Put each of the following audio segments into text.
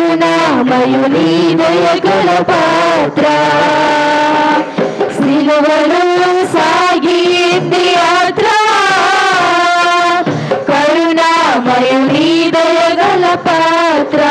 కరుణామయుని దయగల పాత్ర సిలువలో సాగింది యాత్ర కరుణామయుని దయగల పాత్ర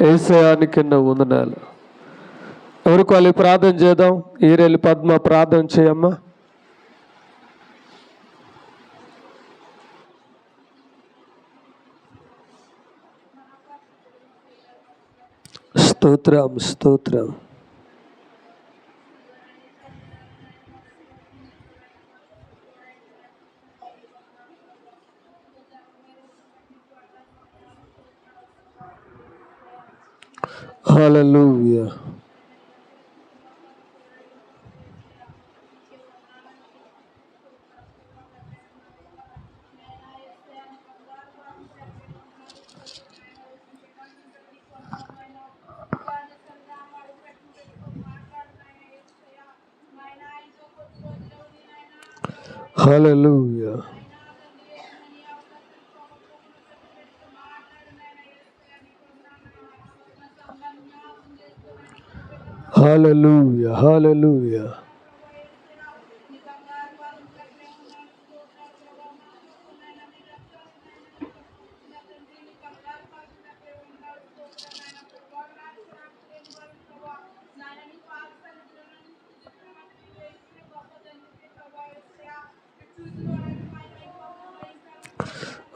ఏసయానికి వందనాలు. ఎవరికి వాళ్ళు ప్రార్థన చేద్దాం. ఈరెల్లి పద్మ ప్రార్థన చేయమ్మా. స్తోత్రం స్తోత్రం. హల్లెలూయా. హల్లెలూయా. హల్లెలూయా. హల్లెలూయా.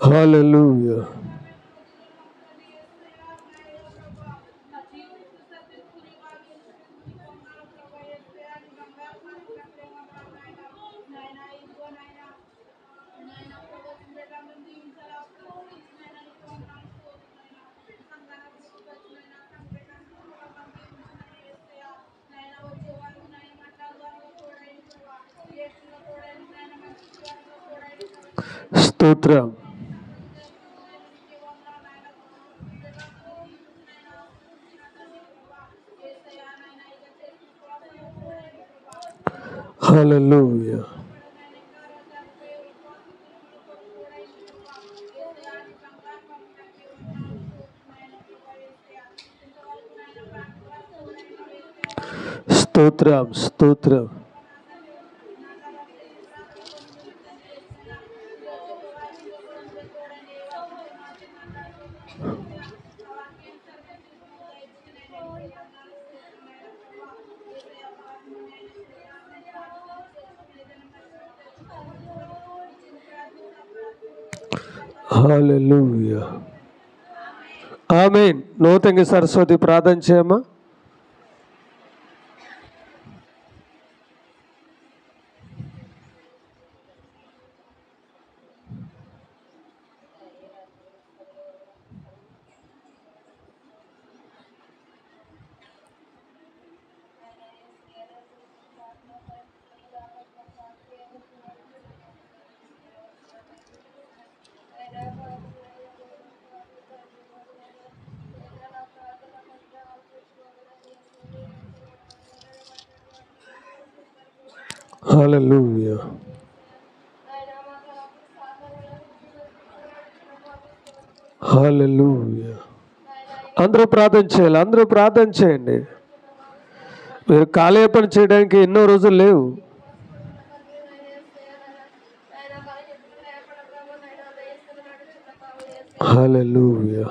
హల్లెలూయా. స్తోత్రం. హల్లెలూయా. స్తోత్రం, స్తోత్రం. హల్లెలూయా. ఆమేన్. నూతన సరస్వతి ప్రార్థన చేయమ్మా. హల్లెలూయా. హల్లెలూయా. అందరూ ప్రార్థన చేయాలి, అందరూ ప్రార్థన చేయండి. మీరు కాలయాపన చేయడానికి ఎన్నో రోజులు లేవు. హల్లెలూయా.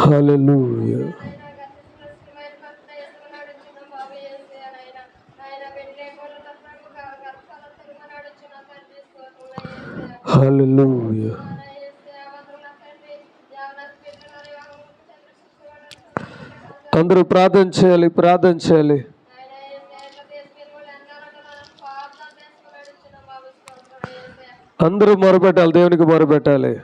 హల్లెలూయా. హల్లెలూయా. అందరూ ప్రార్థన చేయాలి, ప్రార్థన చేయాలి. అందరూ మొరపెట్టాలి, దేవునికి మొరపెట్టాలి.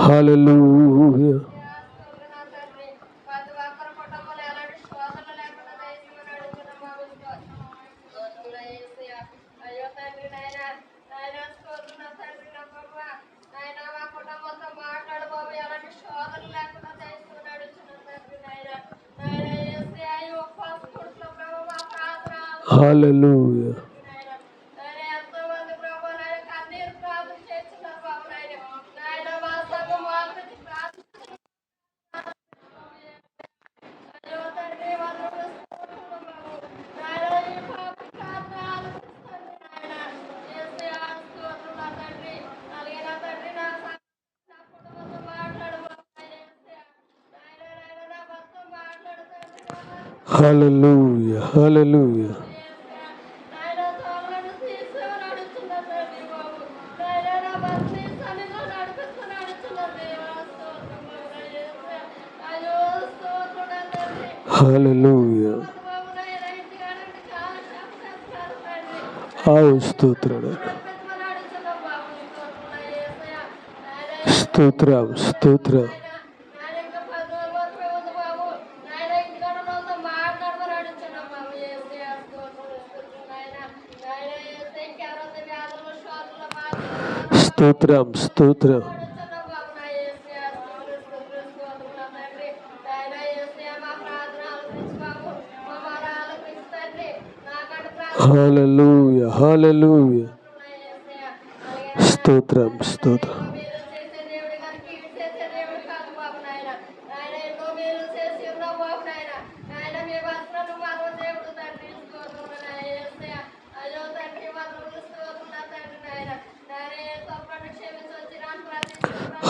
హల్లెలూయా. హల్లెలూయా. హల్లెలూయా. హల్లెలూయా. హల్లెలూయా. ఆవు స్తోత్రం, స్తోత్రం, స్తోత్రం. స్తోత్రం, స్తోత్రం. హల్లెలూయా. హల్లెలూయా. స్తోత్రం, స్తోత్రం.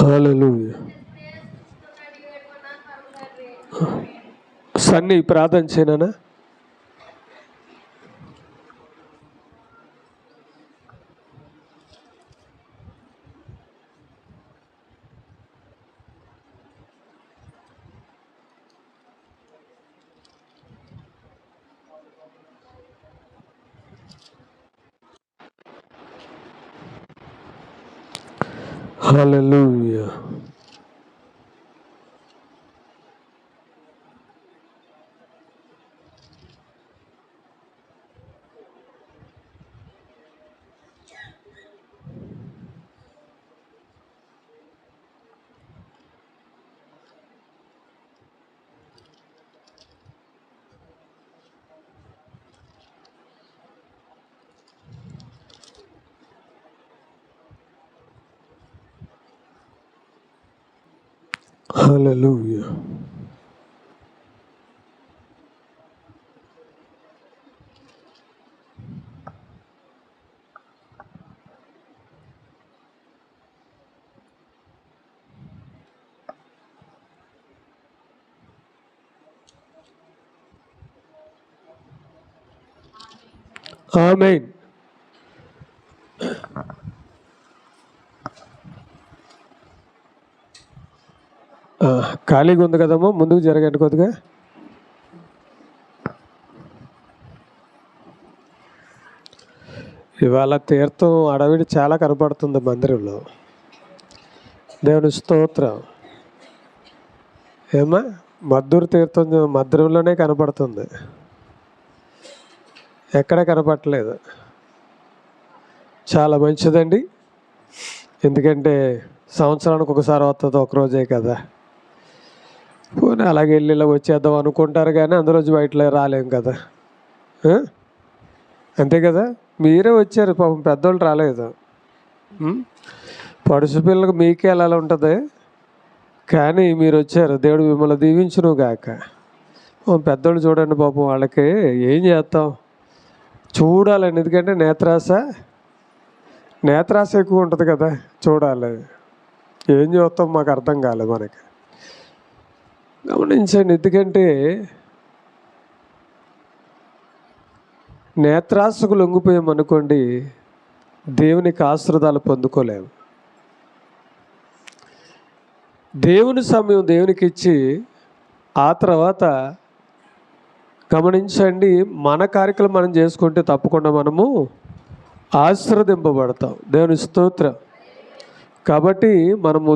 హల్లెలూయా. సన్ని ప్రార్థన చేయనా? హల్లెలూయా. హల్లెలూయా. ఆమేన్. ఖాళీగా ఉంది కదమ్మా, ముందుకు జరగండి కొద్దిగా. ఇవాళ తీర్థం అడవిడి చాలా కనపడుతుంది మందిరంలో. దేవుని స్తోత్రం. ఏమా, మద్దూరు తీర్థం మందిరంలోనే కనపడుతుంది, ఎక్కడ కనపడట్లేదు. చాలా మంచిదండి, ఎందుకంటే సంవత్సరానికి ఒకసారి వస్తుంది, ఒకరోజే కదా. పోనీ అలాగే వెళ్ళి ఇలా వచ్చేద్దాం అనుకుంటారు, కానీ అందులోంచి బయటలో రాలేం కదా. అంతే కదా. మీరే వచ్చారు, పాపం పెద్దోళ్ళు రాలేదు. పడుసు పిల్లలకు మీకే అలా ఉంటుంది, కానీ మీరు వచ్చారు. దేవుడు మిమ్మల్ని దీవించును గాక. పెద్దోళ్ళు చూడండి పాపం, వాళ్ళకి ఏం చేస్తాం, చూడాలండి. ఎందుకంటే నేత్రాశ ఎక్కువ ఉంటుంది కదా, చూడాలి. ఏం చూస్తాం మాకు అర్థం కాలేదు మనకి. గమనించండి, ఎందుకంటే నేత్రాశకు లొంగిపోయామనుకోండి, దేవునికి ఆశీర్వాదాలు పొందుకోలేము. దేవుని సమయం దేవునికి ఇచ్చి ఆ తర్వాత గమనించండి, మన కార్యక్రమం మనం చేసుకుంటే తప్పకుండా మనము ఆశీర్వదింపబడతాం. దేవుని స్తోత్రం. కాబట్టి మనము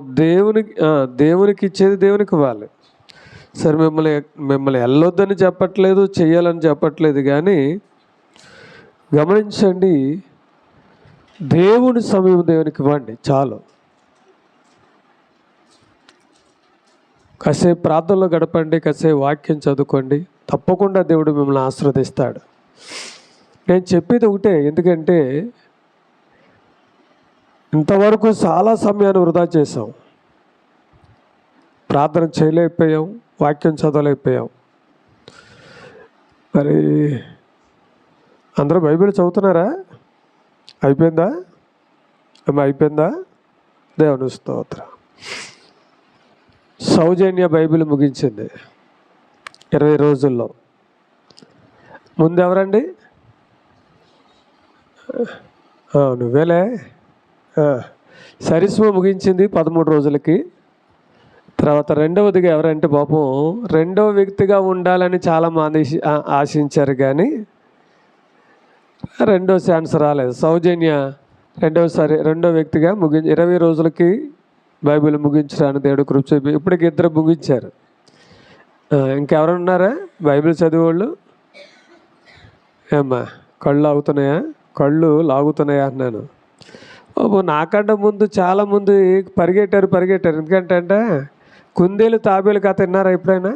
దేవునికి ఇచ్చేది దేవునికి ఇవ్వాలి. సరే, మిమ్మల్ని వెళ్ళొద్దని చెప్పట్లేదు, చెయ్యాలని చెప్పట్లేదు, కానీ గమనించండి, దేవుని సమయం దేవునికి ఇవ్వండి చాలు. కాసేపు ప్రార్థనలో గడపండి, కాసేపు వాక్యం చదువుకోండి, తప్పకుండా దేవుడు మిమ్మల్ని ఆశీర్వదిస్తాడు. నేను చెప్పేది ఒకటే, ఎందుకంటే ఇంతవరకు చాలా సమయాన్ని వృధా చేసాం, ప్రార్థన చేయలేకపోయాం, వాక్యం చదవలేకపోయాం. మరి అందరూ బైబిల్ చదువుతున్నారా? అయిపోయిందా? అయిపోయిందా? దేవుని స్తోత్రం. సౌజన్య బైబిల్ ముగించింది 20 రోజుల్లో. ముందు ఎవరండి? నువ్వేలే. సరిస్మ ముగించింది 13 రోజులకి. తర్వాత రెండవదిగా ఎవరంటే పాపం రెండవ వ్యక్తిగా ఉండాలని చాలామంది ఆశించారు, కానీ రెండో ఛాన్స్ రాలేదు. సౌజన్య రెండో వ్యక్తిగా 20 రోజులకి బైబిల్ ముగించడానికి దేవుడు కృప చూపి ఇప్పటికి 2 ముగించారు. ఇంకెవరైనా ఉన్నారా బైబిల్ చదివేవాళ్ళు? ఏమ్మా, కళ్ళు లాగుతున్నాయా అన్నాను. నాకంటే ముందు చాలామంది పరిగెట్టారు. ఎందుకంటే కుందేలు తాబేలు కథ విన్నారా ఎప్పుడైనా?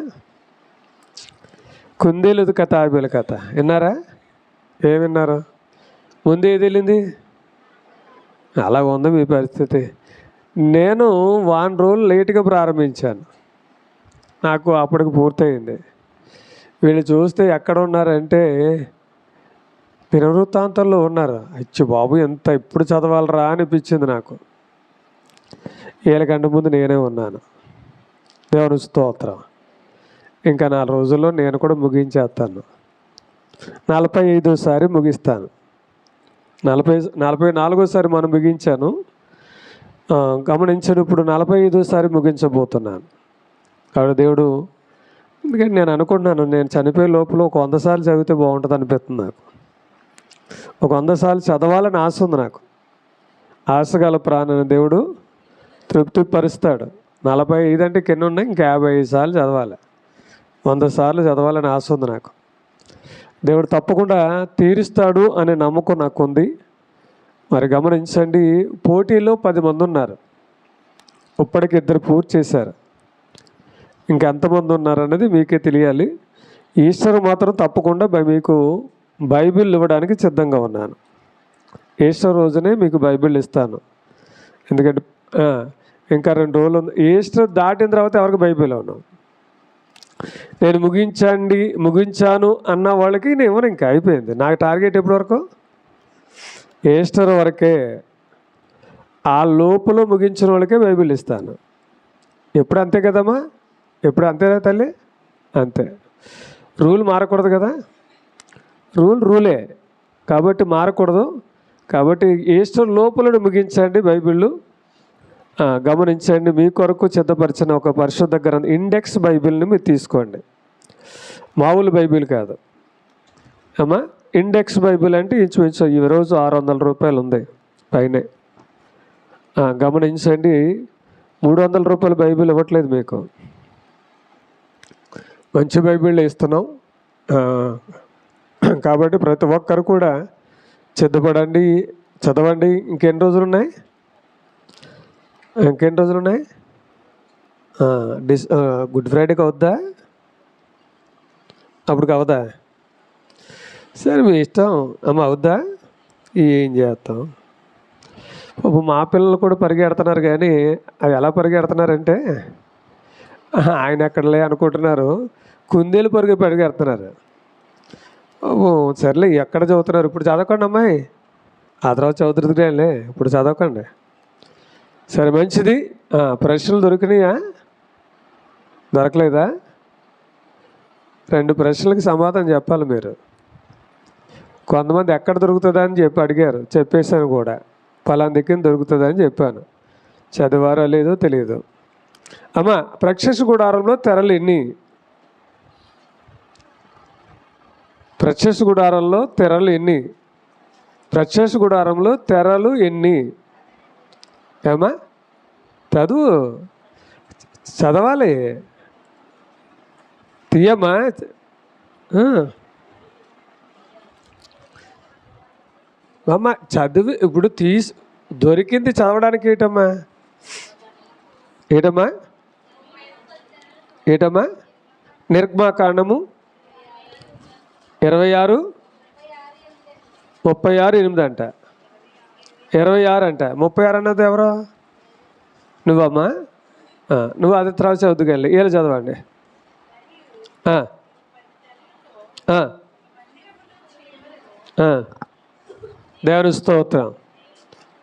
కుందేలు తాబేలు కథ విన్నారా? ఏం విన్నారు? ముందు ఏది వెళ్ళింది? అలా ఉంది మీ పరిస్థితి. నేను 1 రోజులు లేటుగా ప్రారంభించాను, నాకు అప్పటికి పూర్తయింది. వీళ్ళు చూస్తే ఎక్కడ ఉన్నారంటే దినవృత్తాంతంలో ఉన్నారు. అచ్చి బాబు, ఎంత ఇప్పుడు చదవాలరా అనిపించింది నాకు. వీళ్ళకంటే ముందు నేనే ఉన్నాను. దేవుని స్తోత్రం. ఇంకా 4 రోజుల్లో నేను కూడా ముగించేస్తాను. 45సారి ముగిస్తాను. 44సారి మనం ముగించాను. గమనించను, ఇప్పుడు 45సారి ముగించబోతున్నాను. కాబట్టి దేవుడు, ఎందుకంటే నేను అనుకుంటున్నాను, నేను చనిపోయే లోపల ఒక 100 సార్లు చదివితే బాగుంటుంది అనిపిస్తుంది నాకు. ఒక 100 సార్లు చదవాలని ఆశ ఉంది నాకు. ఆశగల ప్రాణాన్ని దేవుడు తృప్తిపరుస్తాడు. 45 అంటే కింద ఉన్నాయి, ఇంకా 55 సార్లు చదవాలి. 100 సార్లు చదవాలని ఆశ ఉంది నాకు. దేవుడు తప్పకుండా తీరుస్తాడు అనే నమ్మకం నాకు ఉంది. మరి గమనించండి, పోటీలో 10 మంది ఉన్నారు. ఇప్పటికి 2 పూర్తి చేశారు. ఇంకెంతమంది ఉన్నారన్నది మీకే తెలియాలి. ఈస్టర్ మాత్రం తప్పకుండా మీకు బైబిల్ ఇవ్వడానికి సిద్ధంగా ఉన్నాను. ఈస్టర్ రోజునే మీకు బైబిల్ ఇస్తాను. ఎందుకంటే ఇంకా 2 రోజులు ఉంది. ఈస్టర్ దాటిన తర్వాత ఎవరికి బైబిల్ ఉన్నాను. నేను ముగించాను అన్న వాళ్ళకి నేను ఇవ్వను, ఇంకా అయిపోయింది. నాకు టార్గెట్ ఎప్పటి వరకు? ఈస్టర్ వరకే. ఆ లోపల ముగించిన వాళ్ళకే బైబిల్ ఇస్తాను. ఎప్పుడు అంతే కదమ్మా? ఎప్పుడు అంతేనా తల్లి? అంతే. రూల్ మారకూడదు కదా. రూలే కాబట్టి మారకూడదు. కాబట్టి ఈస్టర్ లోపల ముగించండి బైబిళ్ళు. గమనించండి, మీ కొరకు సిద్ధపరిచిన ఒక పరిశుద్ధ గ్రంథం ఇండెక్స్ బైబిల్ని మీరు తీసుకోండి. మామూలు బైబిల్ కాదు అమ్మా. ఇండెక్స్ బైబిల్ అంటే ఇంచుమించు ఈరోజు 600 రూపాయలు ఉంది పైనే. గమనించండి, 300 రూపాయల బైబిల్ ఇవ్వట్లేదు మీకు. మంచి బైబిళ్ళు ఇస్తున్నాం. కాబట్టి ప్రతి ఒక్కరు కూడా సిద్ధపడండి, చదవండి. ఇంకెన్ని రోజులు ఉన్నాయి? గుడ్ ఫ్రైడేకి అవుద్దా? అప్పటికి అవదా? సరే, మీ ఇష్టం అమ్మ. అవుద్దా? ఏం చేస్తాం? మా పిల్లలు కూడా పరిగెడుతున్నారు. కానీ అవి ఎలా పరిగెడుతున్నారంటే, ఆయన ఎక్కడలే అనుకుంటున్నారు, కుందేలు పరిగెడుతున్నారు. సర్లే, ఎక్కడ చదువుతున్నారు? ఇప్పుడు చదవకండి అమ్మాయి, ఆ తర్వాత చదువుతుందిలే, ఇప్పుడు చదవకండి. సరే, మంచిది. ప్రశ్నలు దొరికినాయా? దొరకలేదా? 2 ప్రశ్నలకి సమాధానం చెప్పాలి మీరు. కొంతమంది ఎక్కడ దొరుకుతుందా అని అడిగారు, చెప్పేశాను కూడా. పలానా దిక్కున దొరుకుతుందని చెప్పాను. చదివారో లేదో తెలియదు. అమ్మ, ప్రత్యక్ష గుడారంలో తెరలు ఎన్ని? ప్రత్యక్ష గుడారంలో తెరలు ఎన్ని? ప్రత్యక్ష గుడారంలో తెరలు ఎన్ని? ఏమా చదవాలి, తీయమ్మా. అమ్మ చదివి ఇప్పుడు దొరికింది చదవడానికి. ఏటమ్మా నిర్గమాకాండము 26:36 అంట. 26 అంట. 36 అన్నది ఎవరో? నువ్వమ్మా. నువ్వు అది తర్వాత చదువుకెళ్ళి ఏళ్ళు చదవండి. దేవుని స్తోత్రం.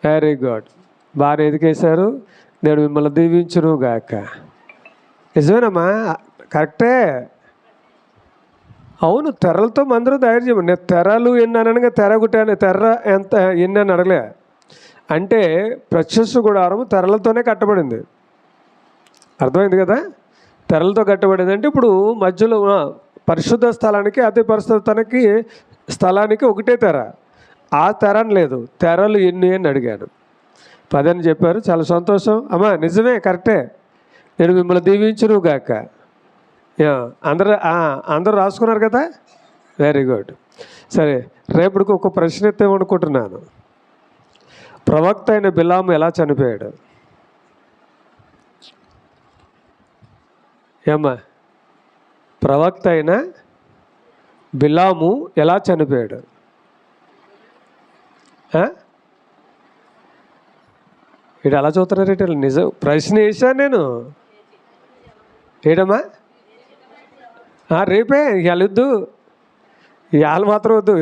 Very good. బాగా ఎదికేశారు. దేవుడు మిమ్మల్ని దీవించును గాక. నిజమేనమ్మా, కరెక్టే. అవును, తెరలతో మందిరం తయారు చేయమని. నేను తెరలు ఎన్ని అనగా తెర కుట్టాను. తెర్ర ఎంత ఎన్ని అని అడగలే. అంటే ప్రత్యక్ష గుడారం తెరలతోనే కట్టబడింది. అర్థమైంది కదా? తెరలతో కట్టబడింది. అంటే ఇప్పుడు మధ్యలో పరిశుద్ధ స్థలానికి, అతి పరిశుద్ధ స్థలానికి ఒకటే తెర. ఆ తెర అని లేదు, తెరలు ఎన్ని అని అడిగాను. 10 అని చెప్పారు. చాలా సంతోషం అమ్మా. నిజమే, కరెక్టే. నేను మిమ్మల్ని దీవించును గాక. అందరూ రాసుకున్నారు కదా? Very good. సరే, రేపటికి ఒక ప్రశ్న ఎత్తామనుకుంటున్నాను. ప్రవక్త అయిన బిలాము ఎలా చనిపోయాడు? ఏమ్మా, ప్రవక్త అయిన బిలాము ఎలా చనిపోయాడు? ఇటు అలా చూస్తున్నారు ఇటు. నిజం ప్రశ్న వేసాను నేను. ఏడమ్మా, రేపే వెళ్ళొద్దు, ఇవాళ మాత్రం వద్దు,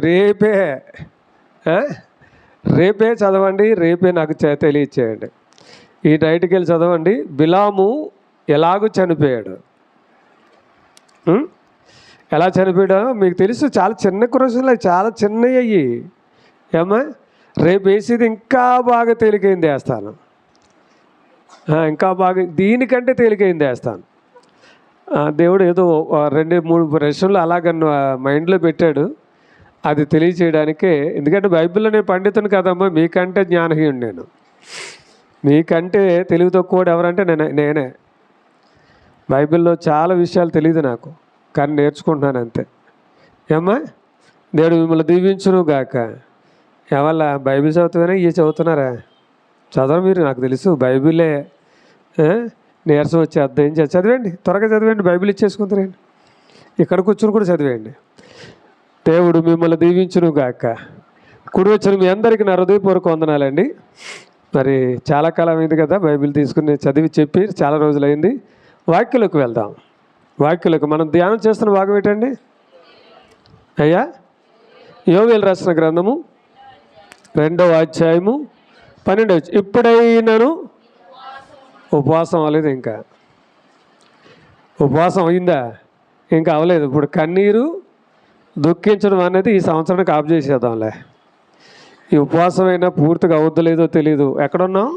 రేపే చదవండి. రేపే నాకు తెలియచేయండి. ఈ నైట్కి వెళ్ళి చదవండి. బిలాము ఎలాగూ చనిపోయాడు. ఉం? ఎలా చనిపోయాడో మీకు తెలుసు. చాలా చిన్న క్రూశులు, చాలా చిన్నవి అయ్యి. ఏమ్మా, రేపు వేసేది ఇంకా బాగా తేలికైంది వేస్తాను. ఇంకా బాగా దీనికంటే తేలికైంది వేస్తాను. దేవుడు ఏదో 2-3 ప్రశ్నలు అలాగ మైండ్లో పెట్టాడు. అది తెలియచేయడానికే. ఎందుకంటే బైబిల్లో నేను పండితుని కదమ్మా, మీకంటే జ్ఞానహీనుడు నేను. మీకంటే తెలివి తక్కువడు ఎవరంటే నేనే. బైబిల్లో చాలా విషయాలు తెలియదు నాకు, కానీ నేర్చుకుంటున్నాను అంతే. ఏమ్మా, దేవుడు మిమ్మల్ని దీవించును గాక. ఎవళ్ళ బైబిల్ చదువుతారా? చదువుతున్నారా? చదవరు మీరు, నాకు తెలుసు. బైబిలే నీరసం వచ్చేద్దాం. ఏం చదివేయండి, త్వరగా చదివేయండి. బైబిల్ ఇచ్చేసుకుంటారండి. ఇక్కడ కూర్చుని కూడా చదివేయండి. దేవుడు మిమ్మల్ని దీవించును గాక. కుడి వచ్చిన మీ అందరికీ నా హృదయపూర్వక వందనాలండి. మరి చాలా కాలం అయింది కదా బైబిల్ తీసుకుని చదివి చెప్పి, చాలా రోజులైంది. వాక్యలోకి వెళ్దాం. వాక్యలోకి మనం ధ్యానం చేస్తున్న భాగం ఏంటండి అయ్యా? యోవేలు రాసిన గ్రంథము 2వ అధ్యాయము 12వ. ఇప్పుడైనాను ఉపవాసం అవ్వలేదు, ఇంకా ఉపవాసం అయిందా? ఇంకా అవ్వలేదు. ఇప్పుడు కన్నీరు దుఃఖించడం అనేది ఈ సంవత్సరానికి ఆఫ్ చేసేద్దాంలే. ఈ ఉపవాసం అయినా పూర్తిగా అవుద్దులేదో తెలీదు. ఎక్కడున్నాం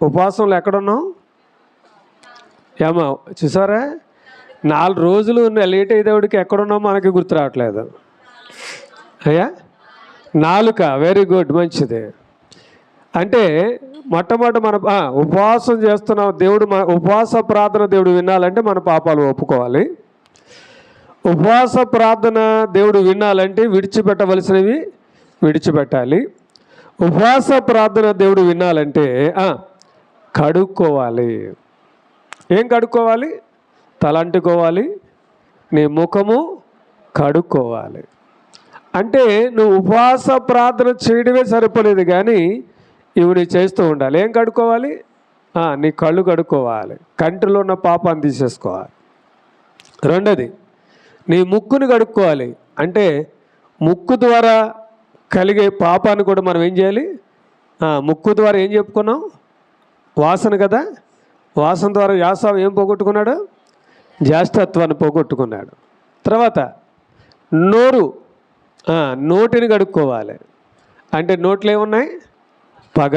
ఉపవాసంలో ఎక్కడున్నాం? ఏమో చూసారా, 4 రోజులు లేట్ అయ్యేవాడికి ఎక్కడున్నాం మనకి గుర్తు రావట్లేదు. అయ్యా, నాలుక, వెరీ గుడ్, మంచిది. అంటే మొట్టమొదటి మన ఉపవాసం చేస్తున్నాం. దేవుడు ఉపవాస ప్రార్థన దేవుడు వినాలంటే మన పాపాలు ఒప్పుకోవాలి. ఉపవాస ప్రార్థన దేవుడు వినాలంటే విడిచిపెట్టవలసినవి విడిచిపెట్టాలి. ఉపవాస ప్రార్థన దేవుడు వినాలంటే కడుక్కోవాలి. ఏం కడుక్కోవాలి? తలంటుకోవాలి, నీ ముఖము కడుక్కోవాలి. అంటే నువ్వు ఉపవాస ప్రార్థన చేయడమే సరిపోలేదు, కానీ ఇవి నీ చేస్తూ ఉండాలి. ఏం కడుక్కోవాలి? నీ కళ్ళు కడుక్కోవాలి, కంటిలో ఉన్న పాపాన్ని తీసేసుకోవాలి. రెండోది, నీ ముక్కుని కడుక్కోవాలి. అంటే ముక్కు ద్వారా కలిగే పాపాన్ని కూడా మనం ఏం చేయాలి? ముక్కు ద్వారా ఏం చెప్పుకున్నాం? వాసన కదా. వాసన ద్వారా యాసావు ఏం పోగొట్టుకున్నాడు? జ్యేష్ఠత్వాన్ని పోగొట్టుకున్నాడు. తర్వాత నోటిని కడుక్కోవాలి. అంటే నోట్లో ఏమున్నాయి? పగ,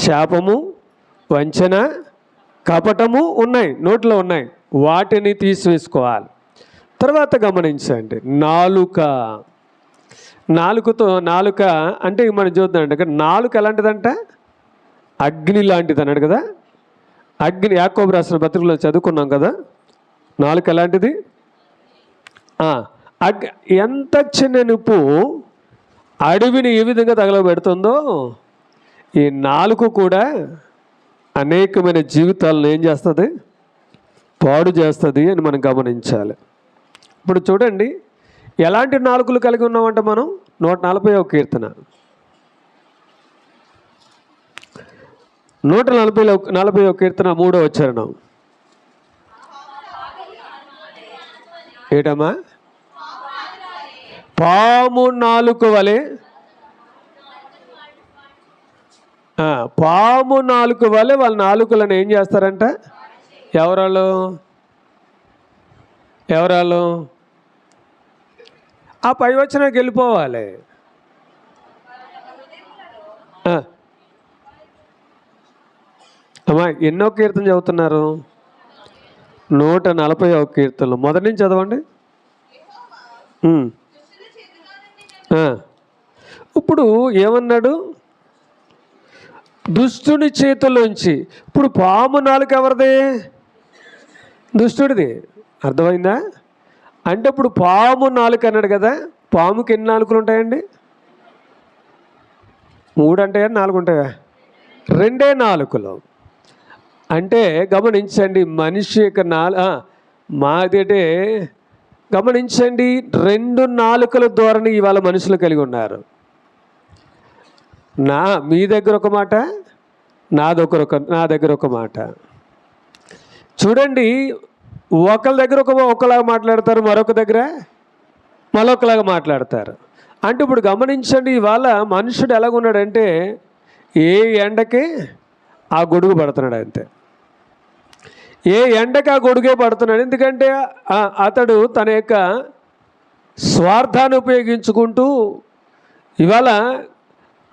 శాపము, వంచన, కపటము ఉన్నాయి, నోట్లో ఉన్నాయి. వాటిని తీసివేసుకోవాలి. తర్వాత గమనించండి, నాలుక అంటే మనం చూద్దామంటే నాలుక ఎలాంటిదంట? అగ్ని లాంటిది అన్నాడు కదా. అగ్ని యాకోబు రాసిన పత్రికలో చదువుకున్నాం కదా. నాలుక ఎలాంటిది? ఎంత చిన్న నిప్పు అడవిని ఏ విధంగా తగలబెడుతుందో ఈ నాలుక కూడా అనేకమైన జీవితాలను ఏం చేస్తుంది? పాడు చేస్తుంది అని మనం గమనించాలి. ఇప్పుడు చూడండి, ఎలాంటి నాలుకలు కలిగి ఉన్నామంటే మనం 140వ కీర్తన 140వ కీర్తన 3వ చరణం. ఏటమ్మా? పాము నాలుక వలె, పాము నాలుక వలె వాళ్ళ నాలుకలను ఏం చేస్తారంట? ఎవరాళ్ళు ఆ పై వచ్చినాక వెళ్ళిపోవాలి. అమ్మా, ఎన్నో కీర్తన చదువుతున్నారు? 140వ కీర్తనలు మొదటి నుంచి చదవండి. ఇప్పుడు ఏమన్నాడు? దుష్టుని చేతుల్లోంచి. ఇప్పుడు పాము నాలుక ఎవరిది? దుష్టుడిది. అర్థమైందా? అంటే ఇప్పుడు పాము నాలుక అన్నాడు కదా. పాముకి ఎన్ని నాలుకలు ఉంటాయండి? 3 ఉంటాయా 4 ఉంటాయా? 2 నాలుకలు. అంటే గమనించండి, మనిషి యొక్క మాదంటే గమనించండి, 2 నాలుకల ధోరణి ఇవాళ మనుషులు కలిగి ఉన్నారు. మీ దగ్గర ఒక మాట, నా దగ్గర ఒక మాట. చూడండి, ఒకళ్ళ దగ్గర ఒకలాగా మాట్లాడతారు, మరొక దగ్గర మరొకలాగా మాట్లాడతారు. అంటే ఇప్పుడు గమనించండి, ఇవాళ మనుషుడు ఎలాగున్నాడంటే ఏ ఎండకి ఆ గొడుగు పడుతున్నాడు అంతే. ఏ ఎండక గొడుగే పడుతున్నాడు. ఎందుకంటే అతడు తన యొక్క స్వార్థాన్ని ఉపయోగించుకుంటూ ఇవాళ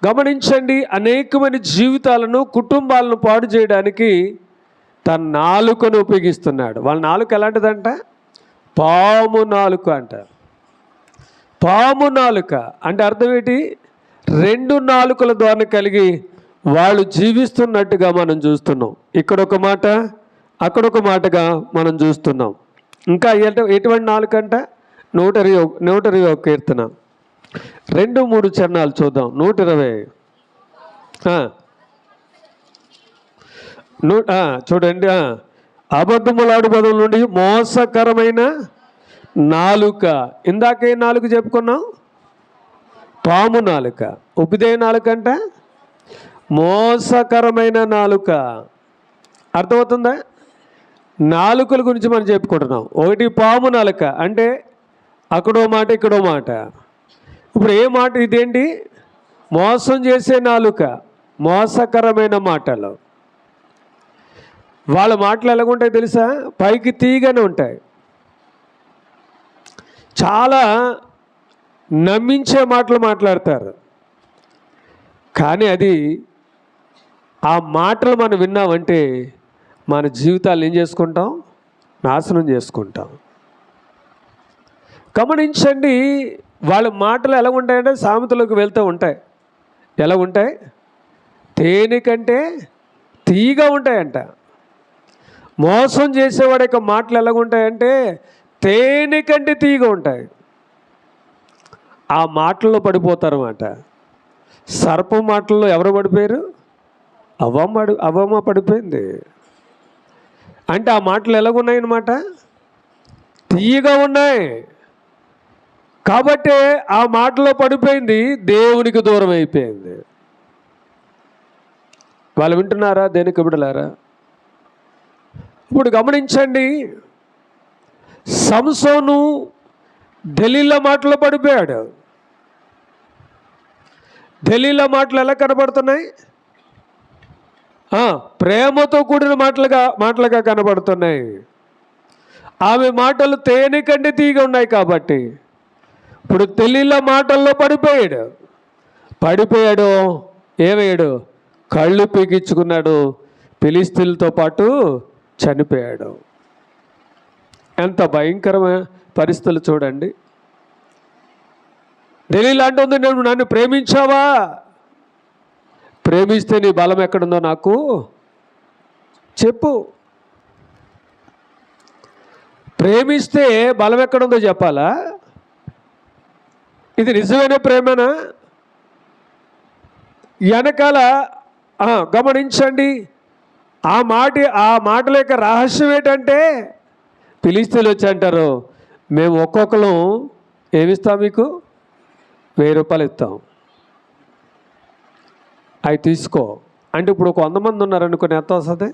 గమనించండి, అనేకమైన జీవితాలను కుటుంబాలను పాడు చేయడానికి తన నాలుకను ఉపయోగిస్తున్నాడు. వాళ్ళ నాలుక ఎలాంటిదంట? పాము నాలుక అంటారు. పాము నాలుక అంటే అర్థం ఏంటి? రెండు నాలుకల ద్వారా కలిగి వాళ్ళు జీవిస్తున్నట్టుగా మనం చూస్తున్నాం. ఇక్కడ ఒక మాట, అక్కడ ఒక మాటగా మనం చూస్తున్నాం. ఇంకా ఎటువంటి నాలుక అంట? 120 కీర్తన 2-3 చరణాలు చూద్దాం. 120 చూడండి. అబద్ధములాడు పదం నుండి మోసకరమైన నాలుక. ఇందాకే నాలుక చెప్పుకున్నాం, పాము నాలుక. ఉపదేయ నాలుక అంట మోసకరమైన నాలుక. అర్థమవుతుందా? నాలుకల గురించి మనం చెప్పుకుంటున్నాం. ఒకటి పాము నాలుక అంటే అక్కడో మాట ఇక్కడో మాట. ఇప్పుడు ఏ మాట? ఇదేంటి? మోసం చేసే నాలుక, మోసకరమైన మాటలు. వాళ్ళ మాటలు ఎలాగుంటాయి తెలుసా? పైకి తీయగానే ఉంటాయి. చాలా నమ్మించే మాటలు మాట్లాడతారు. కానీ అది ఆ మాటలు మనం విన్నామంటే మన జీవితాలు ఏం చేసుకుంటాం? నాశనం చేసుకుంటాం. గమనించండి, వాళ్ళ మాటలు ఎలా ఉంటాయంటే సామెతలోకి వెళ్తూ ఉంటాయి. ఎలా ఉంటాయి? తేనె కంటే తీయగా ఉంటాయంట. మోసం చేసేవాడి యొక్క మాటలు ఎలాగుంటాయంటే తేనె కంటే తీయగా ఉంటాయి. ఆ మాటల్లో పడిపోతారు అన్నమాట. సర్పం మాటల్లో ఎవరు పడిపోయారు? అవ్వమ్మ పడిపోయింది. అంటే ఆ మాటలు ఎలాగున్నాయన్నమాట? తీయగా ఉన్నాయి. కాబట్టే ఆ మాటలో పడిపోయింది, దేవునికి దూరం అయిపోయింది. వాళ్ళు వింటున్నారా దేనికి బిడ్డలారా? ఇప్పుడు గమనించండి, సంసోను దెలీలా మాటలో పడిపోయాడు. దెలీలా మాటలు ఎలా కనబడుతున్నాయి? ప్రేమతో కూడిన మాటలుగా కనబడుతున్నాయి. ఆమె మాటలు తేనె కంటే తీయగా ఉన్నాయి. కాబట్టి ఇప్పుడు దెలీలా మాటల్లో పడిపోయాడు. ఏమయ్యాడు? కళ్ళు పీకించుకున్నాడు. ఫిలిష్తీయులతో పాటు చనిపోయాడు. ఎంత భయంకరమైన పరిస్థితులు చూడండి. దెలీలా అంటుంది, నువ్వు నన్ను ప్రేమించావా? ప్రేమిస్తే నీ బలం ఎక్కడుందో నాకు చెప్పు. ప్రేమిస్తే బలం ఎక్కడుందో చెప్పాలా? ఇది నిజమైన ప్రేమనా? వెనకాల గమనించండి, ఆ మాటల యొక్క రహస్యం ఏంటంటే ఫిలిష్తీయులు వచ్చి అంటారు, మేము ఒక్కొక్కరు ఏమిస్తాం మీకు? 1000 రూపాయలు ఇస్తాం, అవి తీసుకో. అంటే ఇప్పుడు ఒక 100 మంది ఉన్నారనుకుని ఎంత వస్తుంది?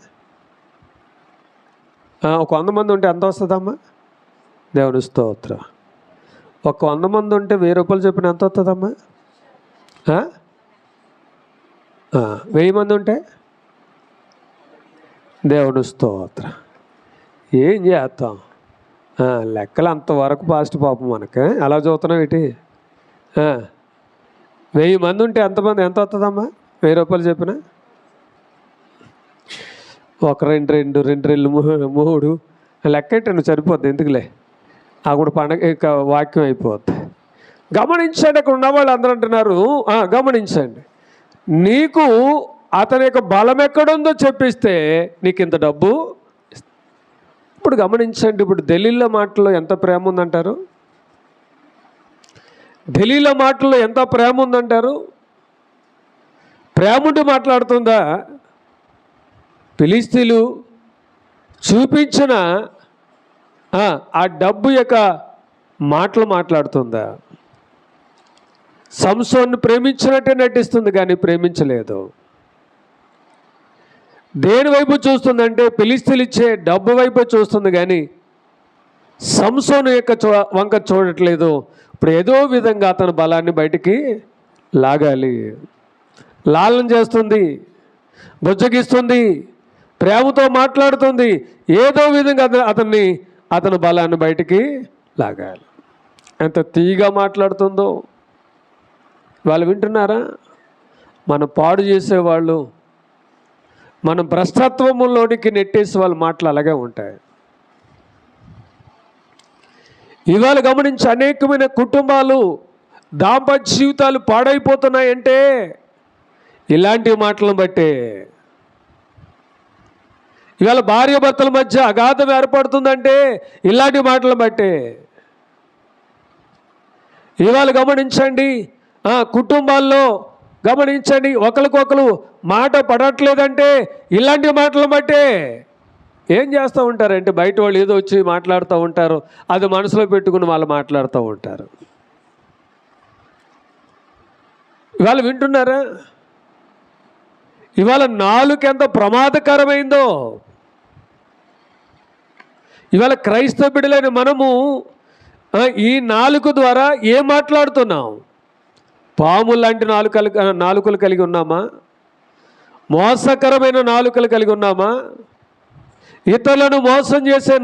ఒక 100 మంది ఉంటే ఎంత వస్తుందమ్మా? దేవుని స్తోత్రం. ఒక 100 మంది ఉంటే 1000 రూపాయలు చెప్పిన ఎంత వస్తుందమ్మా? 1000 మంది ఉంటే దేవుని స్తోత్రం. ఏం చేస్తాం? లెక్కలు అంతవరకు పాస్ట్ పాపం మనకి. అలా చూస్తున్నాం ఏంటి? 1000 మంది ఉంటే ఎంతమంది ఎంత వస్తుందమ్మా? 1000 రూపాయలు చెప్పిన ఒక 2 3 లెక్క ఏంటండి సరిపోద్ది. ఎందుకులే, అప్పుడు పండగ వాక్యం అయిపోద్ది. గమనించండి, అక్కడ ఉన్న వాళ్ళు అందరూ అంటున్నారు, గమనించండి, నీకు అతని యొక్క బలం ఎక్కడుందో చెప్పిస్తే నీకు ఇంత డబ్బు. ఇప్పుడు గమనించండి, ఇప్పుడు దెలీలా మాటల్లో ఎంత ప్రేమ ఉందంటారు? దెలీలా మాటల్లో ఎంత ప్రేమ ఉందంటారు? ప్రేమ ఉండి మాట్లాడుతుందా? ఫిలిష్తీయులు చూపించిన ఆ డబ్బు యొక్క మాటలు మాట్లాడుతుందా? సంసోన్ని ప్రేమించినట్టే నటిస్తుంది కానీ ప్రేమించలేదు. దేని వైపు చూస్తుందంటే ఫిలిష్తీయులు ఇచ్చే డబ్బు వైపు చూస్తుంది కానీ సంసోను యొక్క వంక చూడట్లేదు. ఇప్పుడు ఏదో విధంగా అతని బలాన్ని బయటికి లాగాలి. లాలన చేస్తుంది, బుజ్జగిస్తుంది, ప్రేమతో మాట్లాడుతుంది. ఏదో విధంగా అతని బలాన్ని బయటికి లాగాలి. ఎంత తీగా మాట్లాడుతుందో. వాళ్ళు వింటున్నారా? మనం పాడు చేసేవాళ్ళు, మనం భ్రష్టత్వంలోనికి నెట్టేసి వాళ్ళ మాటలు అలాగే ఉంటాయి. ఇవాళ గమనించి అనేకమైన కుటుంబాలు దాంపత్య జీవితాలు పాడైపోతున్నాయంటే ఇలాంటి మాటలను బట్టే. ఇవాళ భార్యాభర్తల మధ్య అగాధం ఏర్పడుతుందంటే ఇలాంటి మాటలను బట్టే. ఇవాళ గమనించండి, కుటుంబాల్లో గమనించండి, ఒకరికొకరు మాట పడట్లేదంటే ఇలాంటి మాటలను బట్టే. ఏం చేస్తూ ఉంటారంటే బయట వాళ్ళు ఏదో వచ్చి మాట్లాడుతూ ఉంటారు, అది మనసులో పెట్టుకుని వాళ్ళు మాట్లాడుతూ ఉంటారు. ఇవాళ వింటున్నారా? ఇవాళ నాలుక ఎంత ప్రమాదకరమైందో. ఇవాళ క్రైస్తవ బిడ్డలైన మనము ఈ నాలుక ద్వారా ఏం మాట్లాడుతున్నాం? పాములు లాంటి నాలుకలు కలిగి ఉన్నామా? మోసకరమైన నాలుకలు కలిగి ఉన్నామా? ఇతరులను మోసం చేసే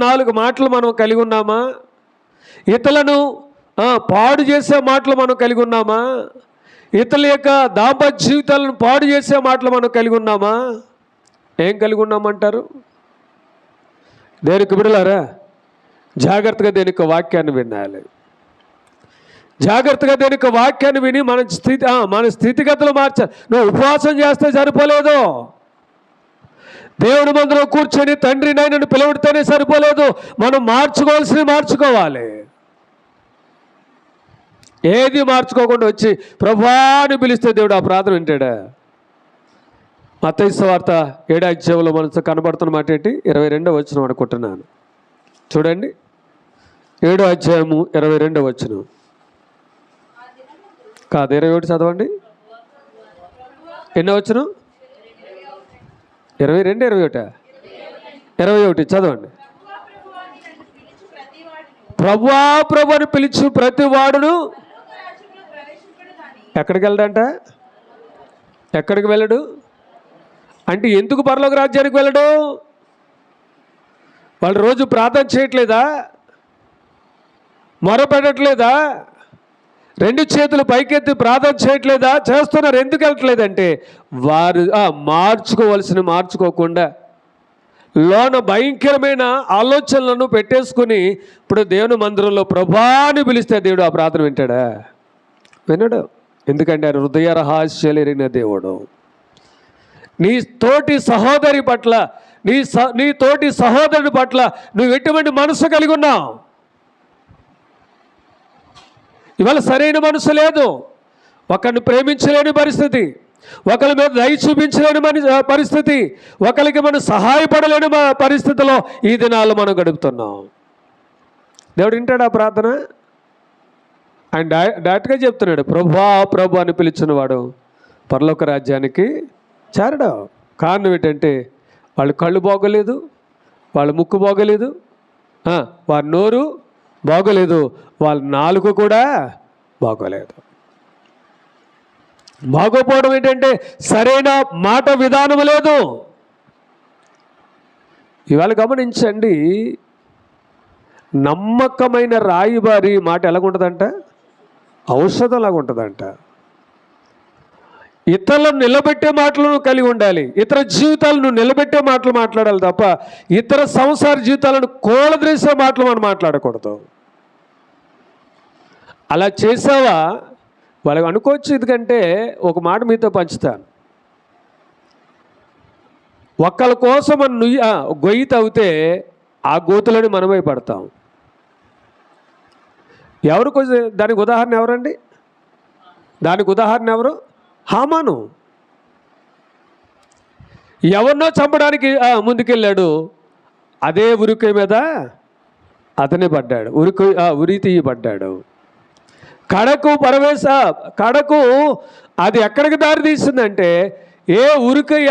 మాటలు మనం కలిగి ఉన్నామా? ఇతరులను పాడు చేసే మాటలు మనం కలిగి ఉన్నామా? ఇతరుల యొక్క దాంపత్య జీవితాలను పాడు చేసే మాటలు మనం కలిగి ఉన్నామా? ఏం కలిగి ఉన్నామంటారు? దేనికి బిడలారా, జాగ్రత్తగా దేనికి వాక్యాన్ని వినాలి. జాగ్రత్తగా దేనికి వాక్యాన్ని విని మన స్థితిగతులు మార్చాలి. నువ్వు ఉపవాసం చేస్తే సరిపోలేదు. దేవుని మందిలో కూర్చొని తండ్రి నాయనను పిలవడితేనే సరిపోలేదు. మనం మార్చుకోవాలి. ఏది మార్చుకోకుండా వచ్చి ప్రభువాని పిలిస్తే దేవుడు ఆ ప్రార్థన వింటాడా? మత్తయి సువార్త 7వ అధ్యాయంలో మనసు కనబడుతున్న మాట ఏంటి? 22వ వచనం అనుకుంటున్నాను. చూడండి, 7వ అధ్యాయము 22వ వచనం కాదు, 21 చదవండి. ఎన్నో వచనం? 22, 21, 21 చదవండి. ప్రభువా ప్రభు అని పిలిచి ప్రతి వాడును ఎక్కడికి వెళ్ళడంట? ఎక్కడికి వెళ్ళడు అంటే ఎందుకు పరలోక రాజ్యానికి వెళ్ళడు? వాళ్ళు రోజు ప్రార్థన చేయట్లేదా? మొరపెట్టట్లేదా? 2 చేతులు పైకెత్తి ప్రార్థన చేయట్లేదా? చేస్తున్నారు. ఎందుకు వెళ్ళట్లేదంటే వారు మార్చుకోకుండా లోన భయంకరమైన ఆలోచనలను పెట్టేసుకుని ఇప్పుడు దేవుని మందిరంలో ప్రభాని పిలిస్తే దేవుడు ఆ ప్రార్థన వింటాడా? వినడు. ఎందుకంటే ఆయన హృదయ రహస్యాలు ఎరిగిన దేవుడు. నీ తోటి సహోదరి పట్ల, నీ తోటి సహోదరుడి పట్ల నువ్వు ఎటువంటి మనసు కలిగి ఉన్నావు? ఇవాళ సరైన మనసు లేదు. ఒకరిని ప్రేమించలేని పరిస్థితి, ఒకరి మీద దయ చూపించలేని పరిస్థితి, ఒకరికి మనం సహాయపడలేని పరిస్థితిలో ఈ దినాలు మనం గడుపుతున్నాం. దేవుడు వింటాడు ఆ ప్రార్థన? ఆయన డైరెక్ట్గా చెప్తున్నాడు, ప్రభు అని పిలిచిన వాడు పరలోక రాజ్యానికి చేరడు. కారణం ఏంటంటే వాళ్ళు కళ్ళు బాగోలేదు, వాళ్ళ ముక్కు బాగోలేదు, వారి నోరు బాగోలేదు, వాళ్ళ నాలుక కూడా బాగోలేదు. బాగోపోవడం ఏంటంటే సరైన మాట విధానం లేదు. ఇవాళ గమనించండి, నమ్మకమైన రాయిబారి మాట ఎలాగుంటుందంట? ఔషధంలాగా ఉంటుందంట. ఇతరులను నిలబెట్టే మాటలను కలిగి ఉండాలి. ఇతర జీవితాలను నిలబెట్టే మాటలు మాట్లాడాలి తప్ప ఇతర సంసార జీవితాలను కూలద్రేసే మాటలు మనం మాట్లాడకూడదు. అలా చేసావా వాళ్ళకి అనుకోవచ్చు. ఎందుకంటే ఒక మాట మీతో పంచుతాను. ఒక్కళ్ళ కోసం మనం గొయ్యి తవ్వితే ఆ గోతులని మనమై పడతాం. దానికి ఉదాహరణ ఎవరండి? దానికి ఉదాహరణ ఎవరు? హామాను. ఎవరినో చంపడానికి ముందుకెళ్ళాడు. అదే ఉరికి మీద అతనే పడ్డాడు. ఉరి తీయబడ్డాడు. కడకు అది ఎక్కడికి దారి తీసిందంటే ఏ ఉరికయ్య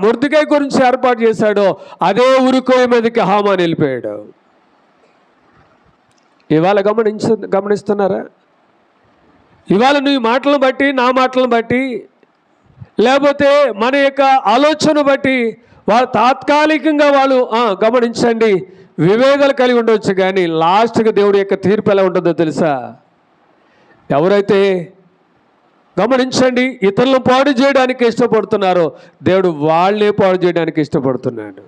మొర్దెకై గురించి ఏర్పాటు చేశాడో అదే ఉరికయ్య మీదకి హామాను వెళ్ళిపోయాడు. ఇవాళ గమనిస్తున్నారా? ఇవాళ నీ మాటలను బట్టి, నా మాటలను బట్టి, లేకపోతే మన యొక్క ఆలోచన బట్టి వాళ్ళు తాత్కాలికంగా వాళ్ళు గమనించండి వివేకాలు కలిగి ఉండవచ్చు, కానీ లాస్ట్కి దేవుడి యొక్క తీర్పు ఎలా ఉంటుందో తెలుసా? ఎవరైతే గమనించండి ఇతరులను పాడు చేయడానికి ఇష్టపడుతున్నారో దేవుడు వాళ్ళనే పాడు చేయడానికి ఇష్టపడుతున్నాడు.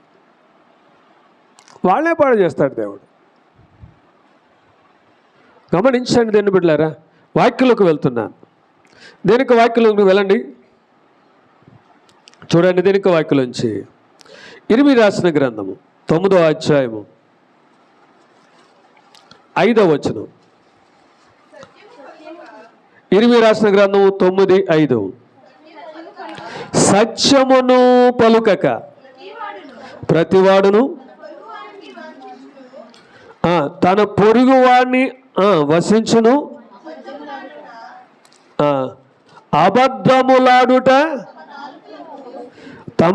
వాళ్ళనే పాడు చేస్తాడు దేవుడు. గమనించండి దేన్ని బిడ్డలారా, వాక్యంలోకి వెళ్తున్నాను. దేనికి వాక్యంలోకి వెళ్ళండి, చూడండి. దేనికి వాక్యంలోంచి ఇర్మీయా రాసిన గ్రంథము 9వ అధ్యాయము 5వ వచనం. ఇర్మీయా రాసిన గ్రంథము 9:5. సత్యమును పలుకక ప్రతివాడును తన పొరుగువాడిని వసించును, అబద్ధములాడుట తమ